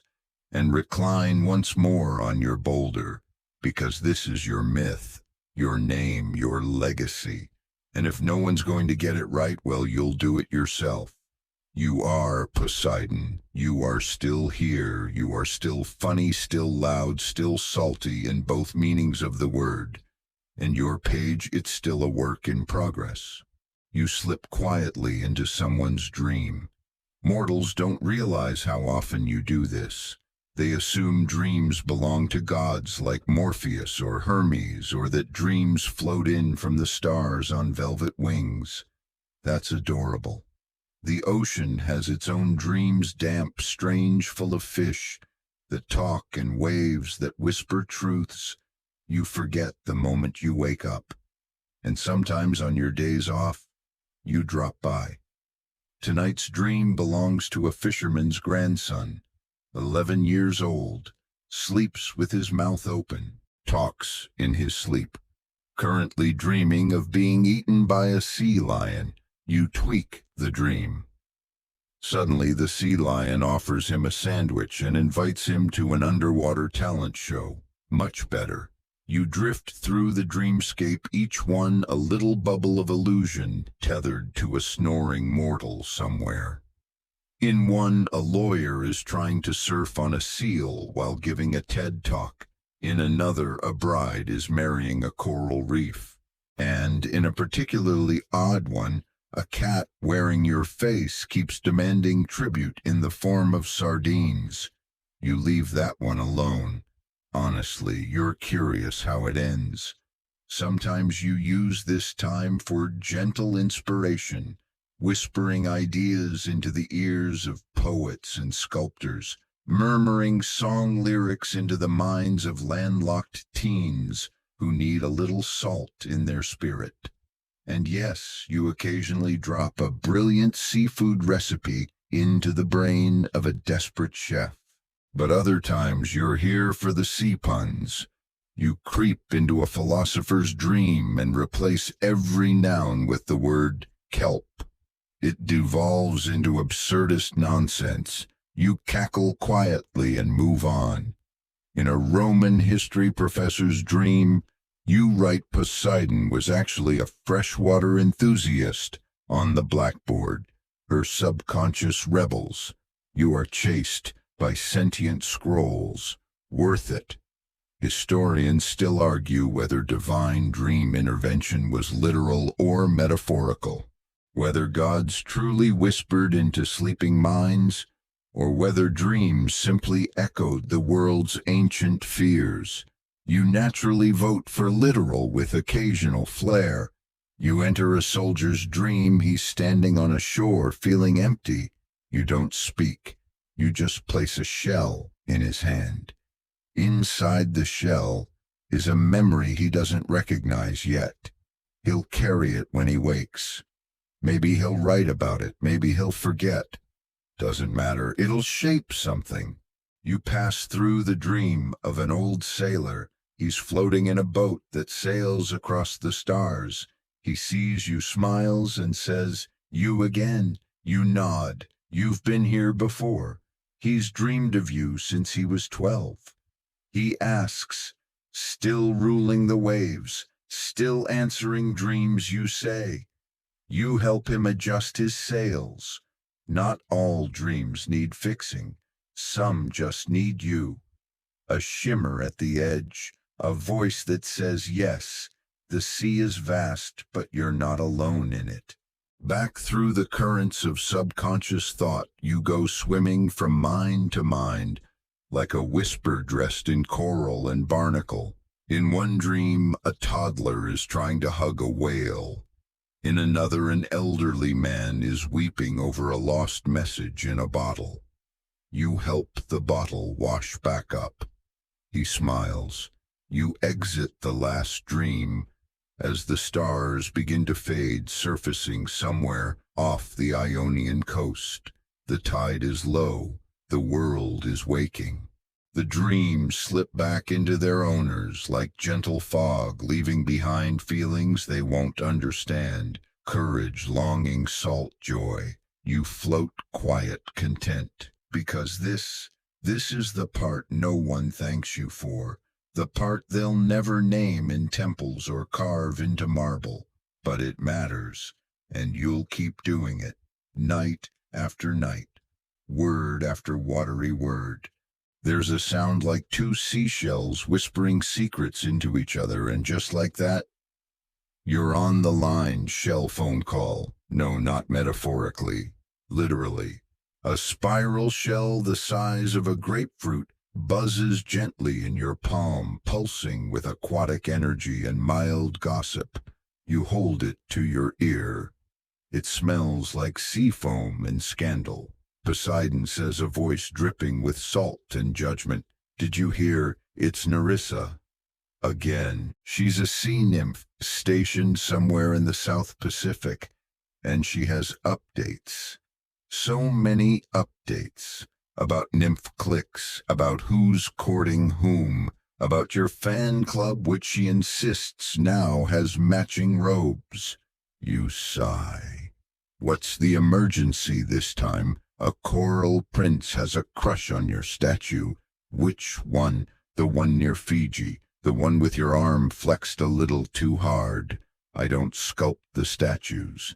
S1: and recline once more on your boulder, because this is your myth. Your name, your legacy. And if no one's going to get it right, well, you'll do it yourself. You are Poseidon. You are still here. You are still funny, still loud, still salty in both meanings of the word. And your page, it's still a work in progress. You slip quietly into someone's dream. Mortals don't realize how often you do this. They assume dreams belong to gods like Morpheus or Hermes, or that dreams float in from the stars on velvet wings. That's adorable. The ocean has its own dreams, damp, strange, full of fish that talk and waves that whisper truths you forget the moment you wake up. And sometimes on your days off, you drop by. Tonight's dream belongs to a fisherman's grandson. 11 years old, sleeps with his mouth open, talks in his sleep. Currently dreaming of being eaten by a sea lion, you tweak the dream. Suddenly the sea lion offers him a sandwich and invites him to an underwater talent show. Much better. You drift through the dreamscape, each one a little bubble of illusion tethered to a snoring mortal somewhere. In one, a lawyer is trying to surf on a seal while giving a TED Talk. In another, a bride is marrying a coral reef. And in a particularly odd one, a cat wearing your face keeps demanding tribute in the form of sardines. You leave that one alone. Honestly, you're curious how it ends. Sometimes you use this time for gentle inspiration, whispering ideas into the ears of poets and sculptors, murmuring song lyrics into the minds of landlocked teens who need a little salt in their spirit. And yes, you occasionally drop a brilliant seafood recipe into the brain of a desperate chef. But other times you're here for the sea puns. You creep into a philosopher's dream and replace every noun with the word kelp. It devolves into absurdist nonsense. You cackle quietly and move on. In a Roman history professor's dream, you write Poseidon was actually a freshwater enthusiast. On the blackboard, her subconscious rebels. You are chased by sentient scrolls. Worth it. Historians still argue whether divine dream intervention was literal or metaphorical, whether gods truly whispered into sleeping minds, or whether dreams simply echoed the world's ancient fears. You naturally vote for literal with occasional flair. You enter a soldier's dream, he's standing on a shore feeling empty. You don't speak, you just place a shell in his hand. Inside the shell is a memory he doesn't recognize yet. He'll carry it when he wakes. Maybe he'll write about it, maybe he'll forget. Doesn't matter, it'll shape something. You pass through the dream of an old sailor. He's floating in a boat that sails across the stars. He sees you, smiles, and says, "You again." You nod. You've been here before. He's dreamed of you since he was 12. He asks, still ruling the waves, still answering dreams you say. You help him adjust his sails. Not all dreams need fixing. Some just need you. A shimmer at the edge, a voice that says yes. The sea is vast, but you're not alone in it. Back through the currents of subconscious thought, you go swimming from mind to mind, like a whisper dressed in coral and barnacle. In one dream, a toddler is trying to hug a whale. In another, an elderly man is weeping over a lost message in a bottle. You help the bottle wash back up. He smiles. You exit the last dream as the stars begin to fade, surfacing somewhere off the Ionian coast. The tide is low. The world is waking. The dreams slip back into their owners like gentle fog, leaving behind feelings they won't understand. Courage, longing, salt, joy. You float quiet, content. Because this is the part no one thanks you for. The part they'll never name in temples or carve into marble. But it matters, and you'll keep doing it. Night after night. Word after watery word. There's a sound like two seashells whispering secrets into each other, and just like that, you're on the line. Shell phone call. No, not metaphorically. Literally. A spiral shell the size of a grapefruit buzzes gently in your palm, pulsing with aquatic energy and mild gossip. You hold it to your ear. It smells like sea foam and scandal. Poseidon, says a voice dripping with salt and judgment. Did you hear? It's Nerissa. Again. She's a sea nymph stationed somewhere in the South Pacific, and she has updates. So many updates. About nymph cliques, about who's courting whom, about your fan club, which she insists now has matching robes. You sigh. What's the emergency this time? A coral prince has a crush on your statue. Which one? The one near Fiji, the one with your arm flexed a little too hard. I don't sculpt the statues.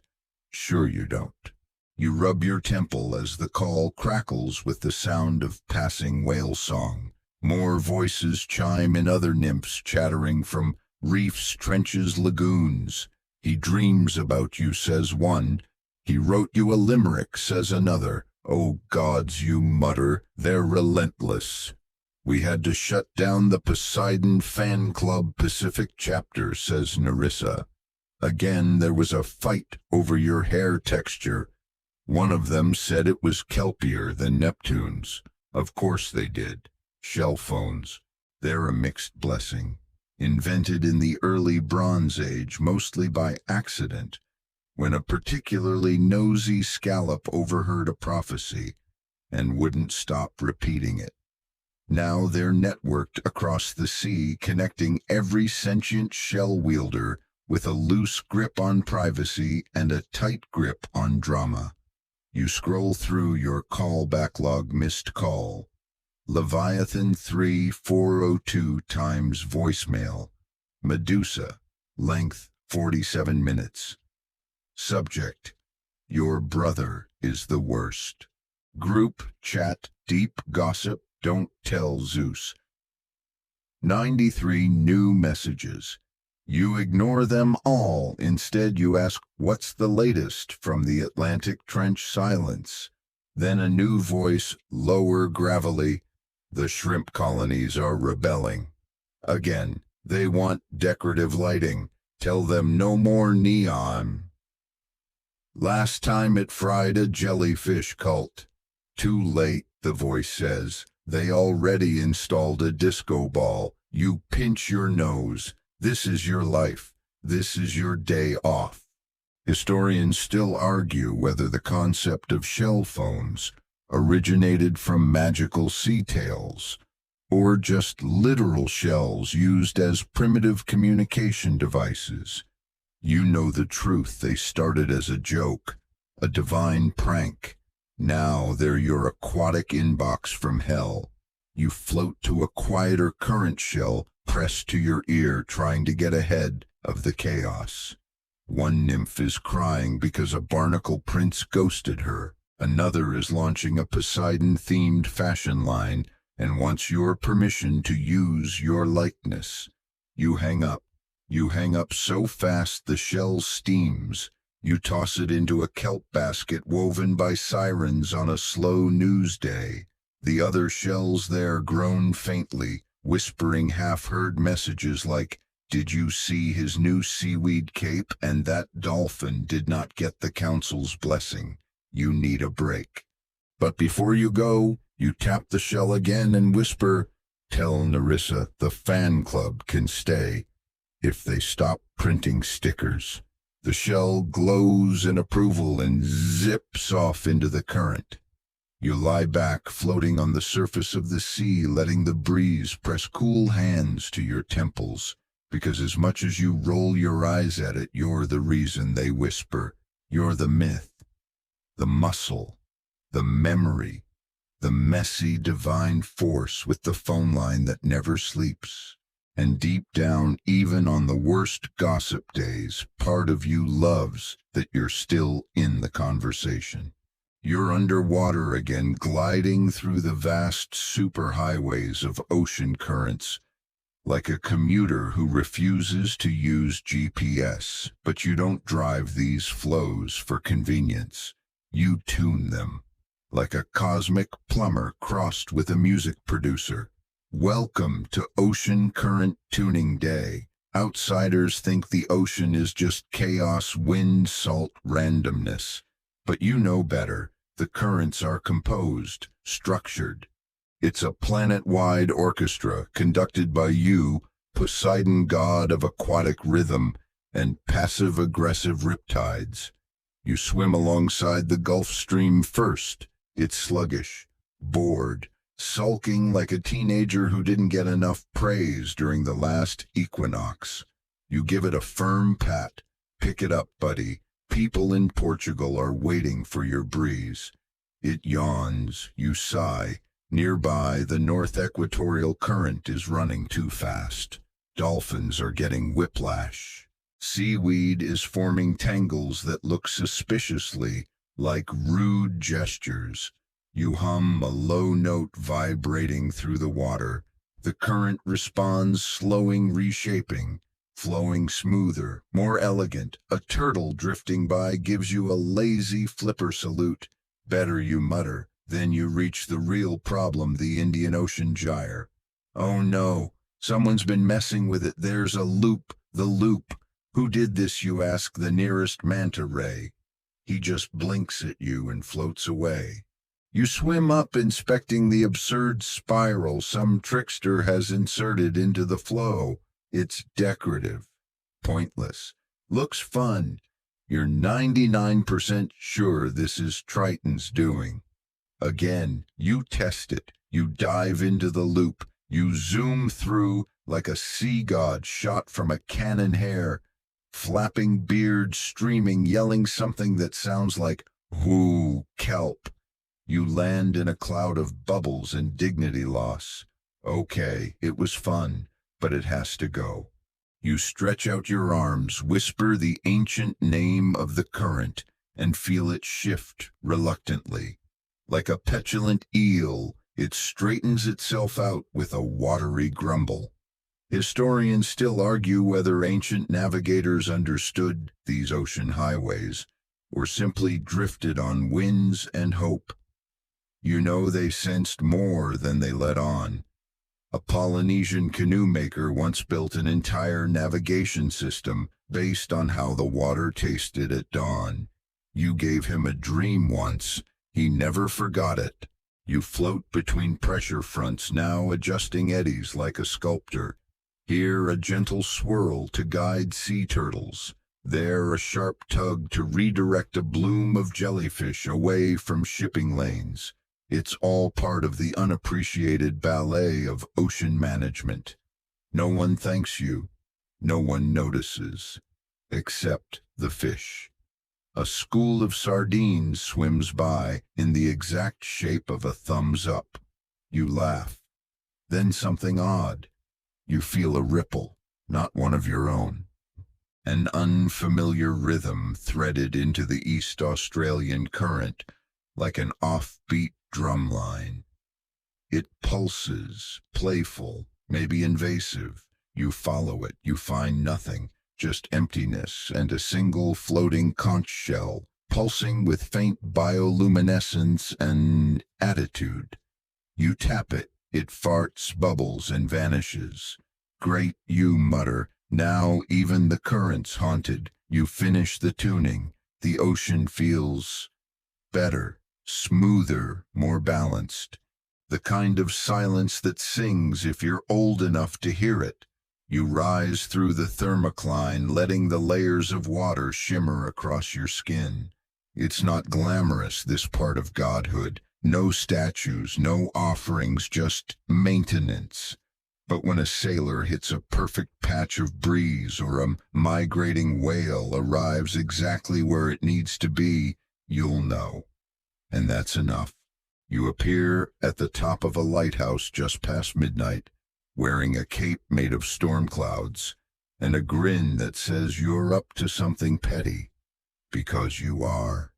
S1: Sure you don't. You rub your temple as the call crackles with the sound of passing whale song. More voices chime in, other nymphs chattering from reefs, trenches, lagoons. He dreams about you, says one. He wrote you a limerick, says another. Oh gods, you mutter, they're relentless. We had to shut down the Poseidon fan club Pacific chapter, says Nerissa. Again, there was a fight over your hair texture. One of them said it was kelpier than Neptune's. Of course they did. Shell phones. They're a mixed blessing. Invented in the early Bronze Age, mostly by accident, when a particularly nosy scallop overheard a prophecy and wouldn't stop repeating it. Now they're networked across the sea, connecting every sentient shell wielder with a loose grip on privacy and a tight grip on drama. You scroll through your call backlog. Missed call. Leviathan 3402 times voicemail. Medusa. Length 47 minutes. Subject: your brother is the worst. Group chat: deep gossip, don't tell Zeus. 93 new messages. You ignore them all. Instead, you ask, what's the latest from the Atlantic Trench? Silence. Then a new voice, lower gravelly. The shrimp colonies are rebelling. Again, they want decorative lighting. Tell them no more neon. Last time it fried a jellyfish cult. Too late, the voice says. They already installed a disco ball. You pinch your nose. This is your life. This is your day off. Historians still argue whether the concept of shell phones originated from magical sea tales, or just literal shells used as primitive communication devices. You know the truth. They started as a joke, a divine prank. Now they're your aquatic inbox from hell. You float to a quieter current shell pressed to your ear, trying to get ahead of the chaos. One nymph is crying because a barnacle prince ghosted her. Another is launching a Poseidon-themed fashion line and wants your permission to use your likeness. You hang up. You hang up so fast the shell steams. You toss it into a kelp basket woven by sirens on a slow news day. The other shells there groan faintly, whispering half-heard messages like, "Did you see his new seaweed cape? And that dolphin did not get the council's blessing. You need a break." But before you go, you tap the shell again and whisper, "Tell Narissa the fan club can stay if they stop printing stickers." The shell glows in approval and zips off into the current. You lie back, floating on the surface of the sea, letting the breeze press cool hands to your temples, because as much as you roll your eyes at it, you're the reason they whisper. You're the myth, the muscle, the memory, the messy divine force with the phone line that never sleeps. And deep down, even on the worst gossip days, part of you loves that you're still in the conversation. You're underwater again, gliding through the vast superhighways of ocean currents, like a commuter who refuses to use GPS. But you don't drive these flows for convenience. You tune them, like a cosmic plumber crossed with a music producer. Welcome to Ocean Current Tuning Day. Outsiders think the ocean is just chaos, wind, salt, randomness. But you know better. The currents are composed, structured. It's a planet-wide orchestra conducted by you, Poseidon, god of aquatic rhythm and passive-aggressive riptides. You swim alongside the Gulf Stream first. It's sluggish, bored, sulking like a teenager who didn't get enough praise during the last equinox. You give it a firm pat. "Pick it up, buddy. People in Portugal are waiting for your breeze." It yawns. You sigh. Nearby, the North Equatorial Current is running too fast. Dolphins are getting whiplash. Seaweed is forming tangles that look suspiciously like rude gestures. You hum a low note vibrating through the water. The current responds, slowing, reshaping, flowing smoother, more elegant. A turtle drifting by gives you a lazy flipper salute. Better, you mutter. Then you reach the real problem, the Indian Ocean gyre. Oh no, someone's been messing with it. There's a loop, the loop. Who did this, you ask the nearest manta ray. He just blinks at you and floats away. You swim up, inspecting the absurd spiral some trickster has inserted into the flow. It's decorative, pointless, looks fun. You're 99% sure this is Triton's doing. Again, you test it. You dive into the loop. You zoom through like a sea god shot from a cannon hair. flapping beards, streaming, yelling something that sounds like "whoo, kelp." You land in a cloud of bubbles and dignity loss. Okay, it was fun, but it has to go. You stretch out your arms, whisper the ancient name of the current, and feel it shift reluctantly. Like a petulant eel, it straightens itself out with a watery grumble. Historians still argue whether ancient navigators understood these ocean highways, or simply drifted on winds and hope. You know they sensed more than they let on. A Polynesian canoe maker once built an entire navigation system based on how the water tasted at dawn. You gave him a dream once. He never forgot it. You float between pressure fronts, now adjusting eddies like a sculptor. Here a gentle swirl to guide sea turtles. There a sharp tug to redirect a bloom of jellyfish away from shipping lanes. It's all part of the unappreciated ballet of ocean management. No one thanks you. No one notices. Except the fish. A school of sardines swims by in the exact shape of a thumbs up. You laugh. Then something odd. You feel a ripple, not one of your own. An unfamiliar rhythm threaded into the East Australian current, like an offbeat drum line. It pulses, playful, maybe invasive. You follow it, you find nothing, just emptiness and a single floating conch shell, pulsing with faint bioluminescence and attitude. You tap it, it farts, bubbles, and vanishes. Great, you mutter. Now even the current's haunted. You finish the tuning. The ocean feels better, smoother, more balanced. The kind of silence that sings if you're old enough to hear it. You rise through the thermocline, letting the layers of water shimmer across your skin. It's not glamorous, this part of godhood. No statues, no offerings, just maintenance. But when a sailor hits a perfect patch of breeze or a migrating whale arrives exactly where it needs to be, you'll know. And that's enough. You appear at the top of a lighthouse just past midnight, wearing a cape made of storm clouds, and a grin that says you're up to something petty. Because you are.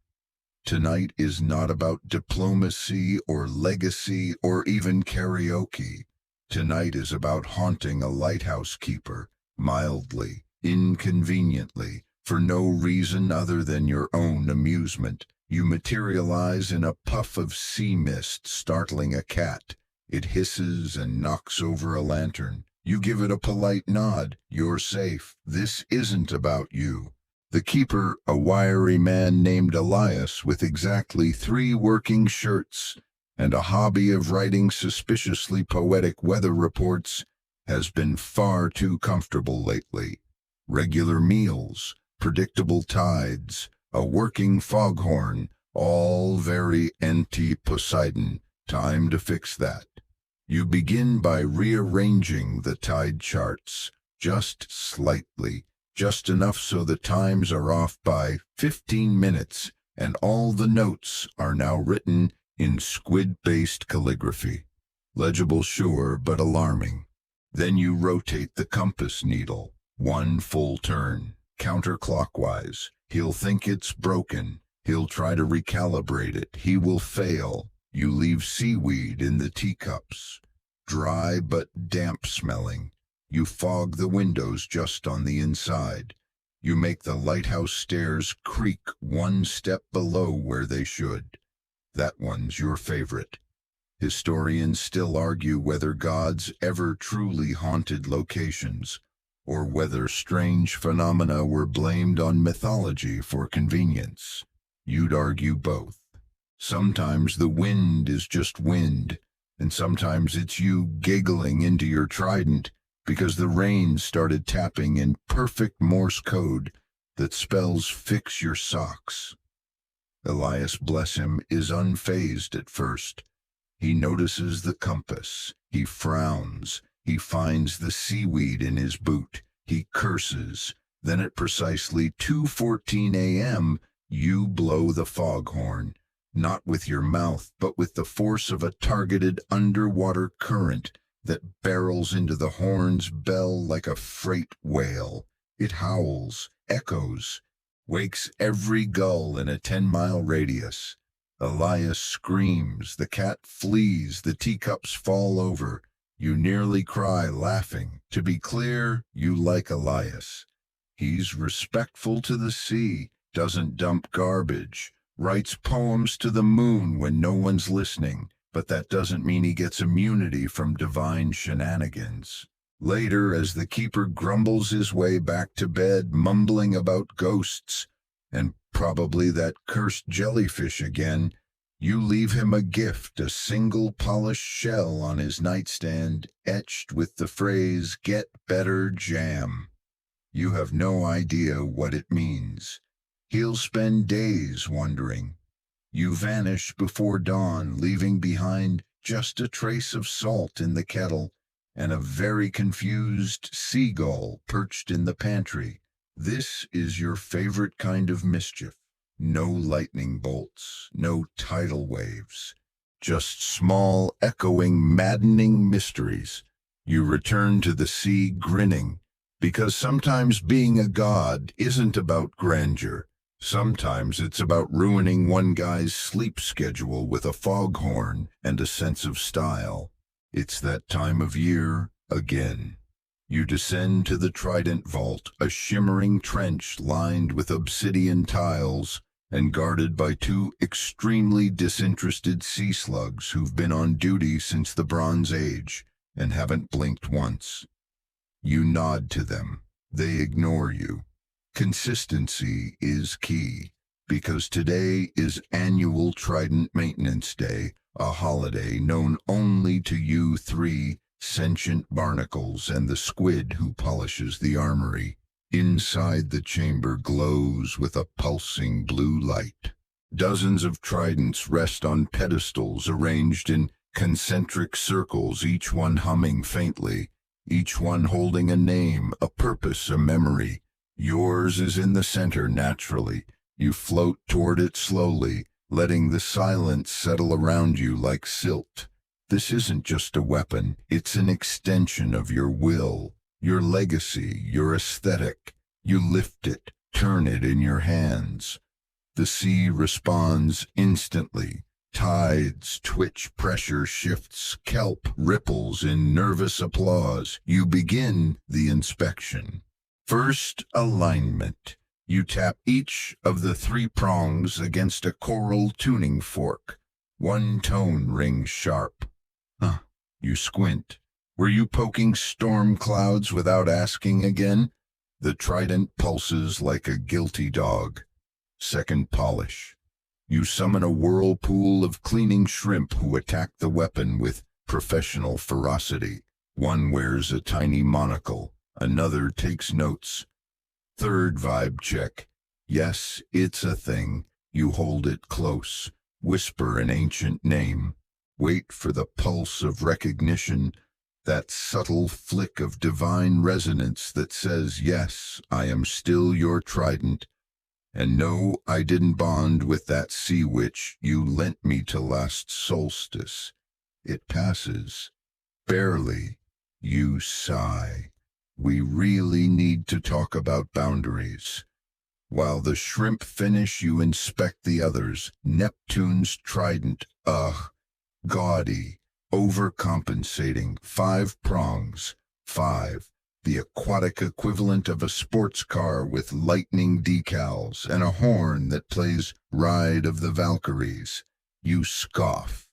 S1: Tonight is not about diplomacy or legacy or even karaoke. Tonight is about haunting a lighthouse keeper, mildly, inconveniently, for no reason other than your own amusement. You materialize in a puff of sea mist, startling a cat. It hisses and knocks over a lantern. You give it a polite nod. You're safe. This isn't about you. The keeper, a wiry man named Elias with exactly 3 working shirts and a hobby of writing suspiciously poetic weather reports, has been far too comfortable lately. Regular meals, predictable tides, a working foghorn, all very anti-Poseidon. Time to fix that. You begin by rearranging the tide charts, just slightly, just enough so the times are off by 15 minutes, and all the notes are now written in squid-based calligraphy. Legible, sure, but alarming. Then you rotate the compass needle, 1 full turn, counterclockwise. He'll think it's broken. He'll try to recalibrate it. He will fail. You leave seaweed in the teacups, dry but damp smelling. You fog the windows just on the inside. You make the lighthouse stairs creak 1 step below where they should. That one's your favorite. Historians still argue whether gods ever truly haunted locations, or whether strange phenomena were blamed on mythology for convenience. You'd argue both. Sometimes the wind is just wind, and sometimes it's you giggling into your trident because the rain started tapping in perfect Morse code that spells "fix your socks." Elias, bless him, is unfazed at first. He notices the compass. He frowns. He finds the seaweed in his boot. He curses. Then at precisely 2:14 a.m., you blow the foghorn, not with your mouth, but with the force of a targeted underwater current that barrels into the horn's bell like a freight whale. It howls, echoes, wakes every gull in a 10-mile radius. Elias screams, the cat flees, the teacups fall over. You nearly cry laughing. To be clear, you like Elias. He's respectful to the sea, doesn't dump garbage, writes poems to the moon when no one's listening, but that doesn't mean he gets immunity from divine shenanigans. Later, as the keeper grumbles his way back to bed, mumbling about ghosts, and probably that cursed jellyfish again, you leave him a gift, a single polished shell on his nightstand, etched with the phrase, "Get better, jam." You have no idea what it means. He'll spend days wondering. You vanish before dawn, leaving behind just a trace of salt in the kettle and a very confused seagull perched in the pantry. This is your favorite kind of mischief. No lightning bolts, no tidal waves, just small, echoing, maddening mysteries. You return to the sea grinning, because sometimes being a god isn't about grandeur. Sometimes it's about ruining one guy's sleep schedule with a foghorn and a sense of style. It's that time of year again. You descend to the Trident Vault, a shimmering trench lined with obsidian tiles and guarded by two extremely disinterested sea slugs who've been on duty since the Bronze Age and haven't blinked once. You nod to them. They ignore you. Consistency is key, because today is annual Trident Maintenance Day, a holiday known only to you three sentient barnacles and the squid who polishes the armory. Inside the chamber glows with a pulsing blue light. Dozens of tridents rest on pedestals arranged in concentric circles, each one humming faintly, each one holding a name, a purpose, a memory. Yours is in the center naturally. You float toward it slowly, letting the silence settle around you like silt. This isn't just a weapon, it's an extension of your will, your legacy, your aesthetic. You lift it, turn it in your hands. The sea responds instantly. Tides twitch, pressure shifts, kelp ripples in nervous applause. You begin the inspection. First, alignment. You tap each of the three prongs against a coral tuning fork. One tone rings sharp. You squint. Were you poking storm clouds without asking again? The trident pulses like a guilty dog. Second polish. You summon a whirlpool of cleaning shrimp who attack the weapon with professional ferocity. One wears a tiny monocle. Another takes notes. Third vibe check. Yes, it's a thing. You hold it close. Whisper an ancient name. Wait for the pulse of recognition, that subtle flick of divine resonance that says, yes, I am still your trident. And no, I didn't bond with that sea witch you lent me to last solstice. It passes. Barely. You sigh. We really need to talk about boundaries. While the shrimp finish, you inspect the others. Neptune's trident, gaudy, overcompensating, 5 prongs, 5, the aquatic equivalent of a sports car with lightning decals and a horn that plays Ride of the Valkyries. You scoff,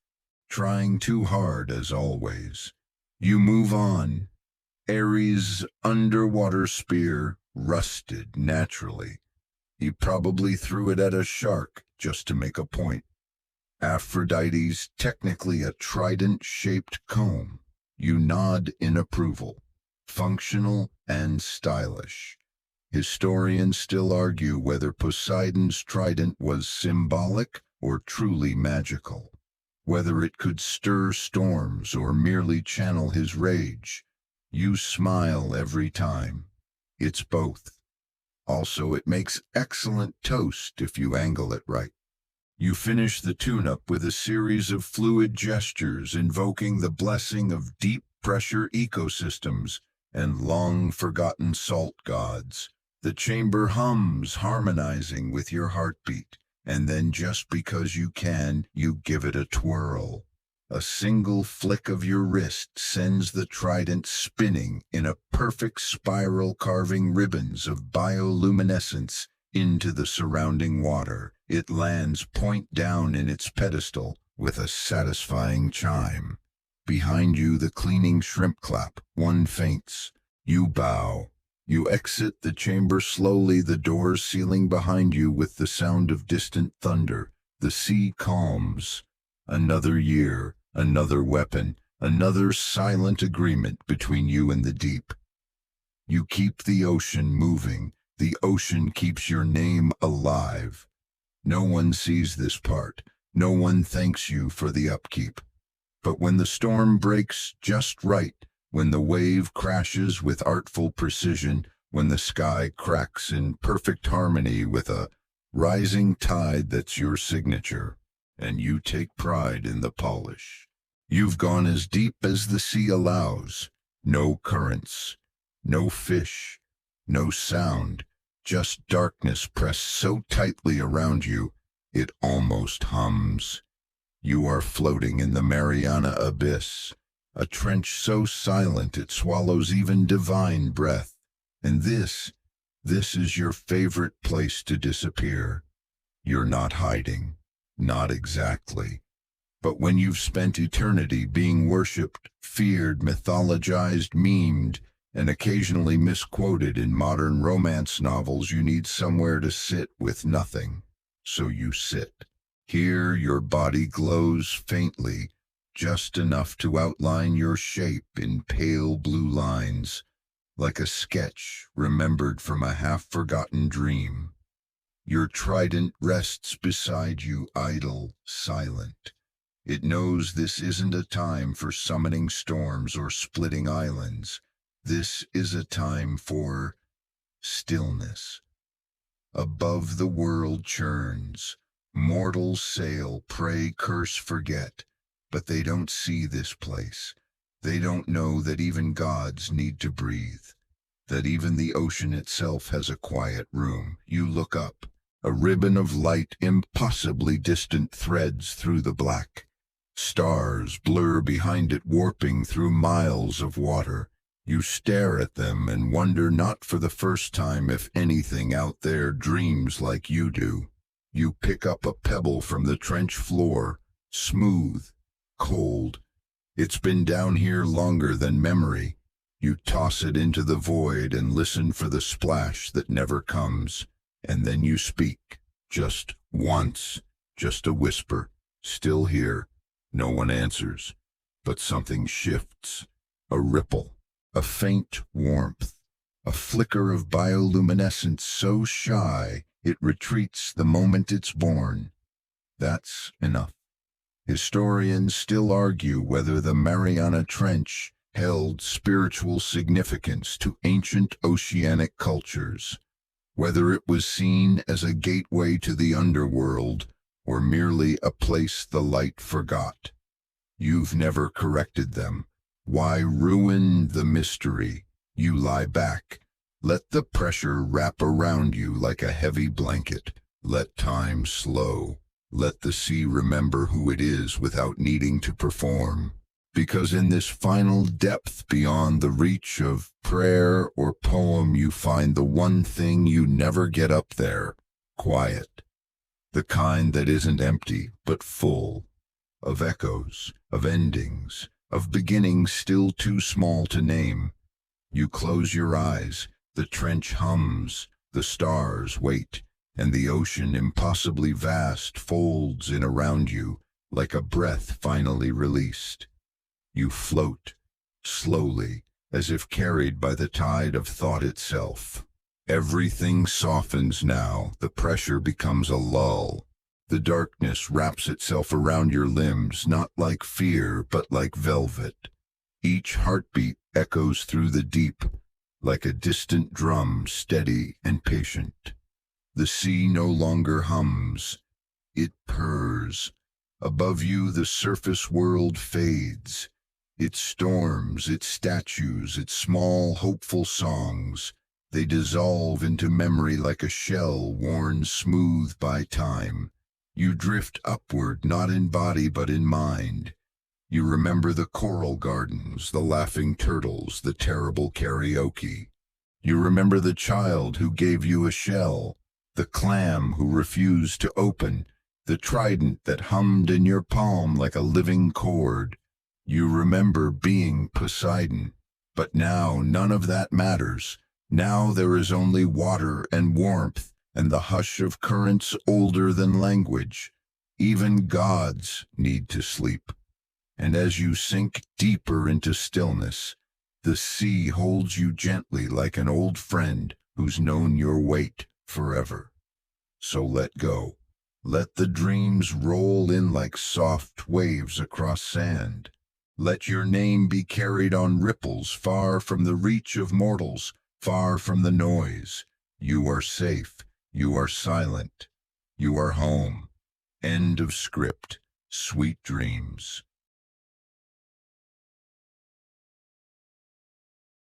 S1: trying too hard as always. You move on. Ares' underwater spear rusted naturally. He probably threw it at a shark just to make a point. Aphrodite's technically a trident-shaped comb. You nod in approval. Functional and stylish. Historians still argue whether Poseidon's trident was symbolic or truly magical, whether it could stir storms or merely channel his rage. You smile every time. It's both. Also, it makes excellent toast if you angle it right. You finish the tune-up with a series of fluid gestures invoking the blessing of deep-pressure ecosystems and long-forgotten salt gods. The chamber hums, harmonizing with your heartbeat, and then just because you can, you give it a twirl. A single flick of your wrist sends the trident spinning in a perfect spiral, carving ribbons of bioluminescence into the surrounding water. It lands point down in its pedestal with a satisfying chime. Behind you, the cleaning shrimp clap. One faints. You bow. You exit the chamber slowly, the doors sealing behind you with the sound of distant thunder. The sea calms. Another year, another weapon, another silent agreement between you and the deep. You keep the ocean moving. The ocean keeps your name alive. No one sees this part. No one thanks you for the upkeep. But when the storm breaks just right, when the wave crashes with artful precision, when the sky cracks in perfect harmony with a rising tide that's your signature, and you take pride in the polish. You've gone as deep as the sea allows. No currents, no fish, no sound, just darkness pressed so tightly around you, it almost hums. You are floating in the Mariana Abyss, a trench so silent it swallows even divine breath. And this is your favorite place to disappear. You're not hiding, not exactly. But when you've spent eternity being worshipped, feared, mythologized, memed, and occasionally misquoted in modern romance novels, you need somewhere to sit with nothing. So you sit. Here your body glows faintly, just enough to outline your shape in pale blue lines, like a sketch remembered from a half-forgotten dream. Your trident rests beside you, idle, silent. It knows this isn't a time for summoning storms or splitting islands. This is a time for stillness. Above the world churns. Mortals sail, pray, curse, forget. But they don't see this place. They don't know that even gods need to breathe. That even the ocean itself has a quiet room. You look up. A ribbon of light, impossibly distant, threads through the black. Stars blur behind it, warping through miles of water. You stare at them and wonder, not for the first time, if anything out there dreams like you do. You pick up a pebble from the trench floor, smooth, cold. It's been down here longer than memory. You toss it into the void and listen for the splash that never comes. And then you speak, just once, just a whisper, still here. No one answers, but something shifts. A ripple, a faint warmth, a flicker of bioluminescence so shy it retreats the moment it's born. That's enough. Historians still argue whether the Mariana Trench held spiritual significance to ancient oceanic cultures, whether it was seen as a gateway to the underworld or merely a place the light forgot. You've never corrected them. Why ruin the mystery? You lie back. Let the pressure wrap around you like a heavy blanket. Let time slow. Let the sea remember who it is without needing to perform. Because in this final depth beyond the reach of prayer or poem, you find the one thing you never get up there: quiet. The kind that isn't empty, but full. Of echoes, of endings, of beginnings still too small to name. You close your eyes, the trench hums, the stars wait, and the ocean, impossibly vast, folds in around you like a breath finally released. You float, slowly, as if carried by the tide of thought itself. Everything softens now, the pressure becomes a lull. The darkness wraps itself around your limbs, not like fear, but like velvet. Each heartbeat echoes through the deep, like a distant drum, steady and patient. The sea no longer hums, it purrs. Above you the surface world fades. Its storms, its statues, its small hopeful songs, they dissolve into memory like a shell worn smooth by time. You drift upward, not in body but in mind. You remember the coral gardens, the laughing turtles, the terrible karaoke. You remember the child who gave you a shell, the clam who refused to open, the trident that hummed in your palm like a living chord. You remember being Poseidon, but now none of that matters. Now there is only water and warmth and the hush of currents older than language. Even gods need to sleep. And as you sink deeper into stillness, the sea holds you gently like an old friend who's known your weight forever. So let go. Let the dreams roll in like soft waves across sand. Let your name be carried on ripples far from the reach of mortals, far from the noise. You are safe. You are silent. You are home. End of script. Sweet dreams.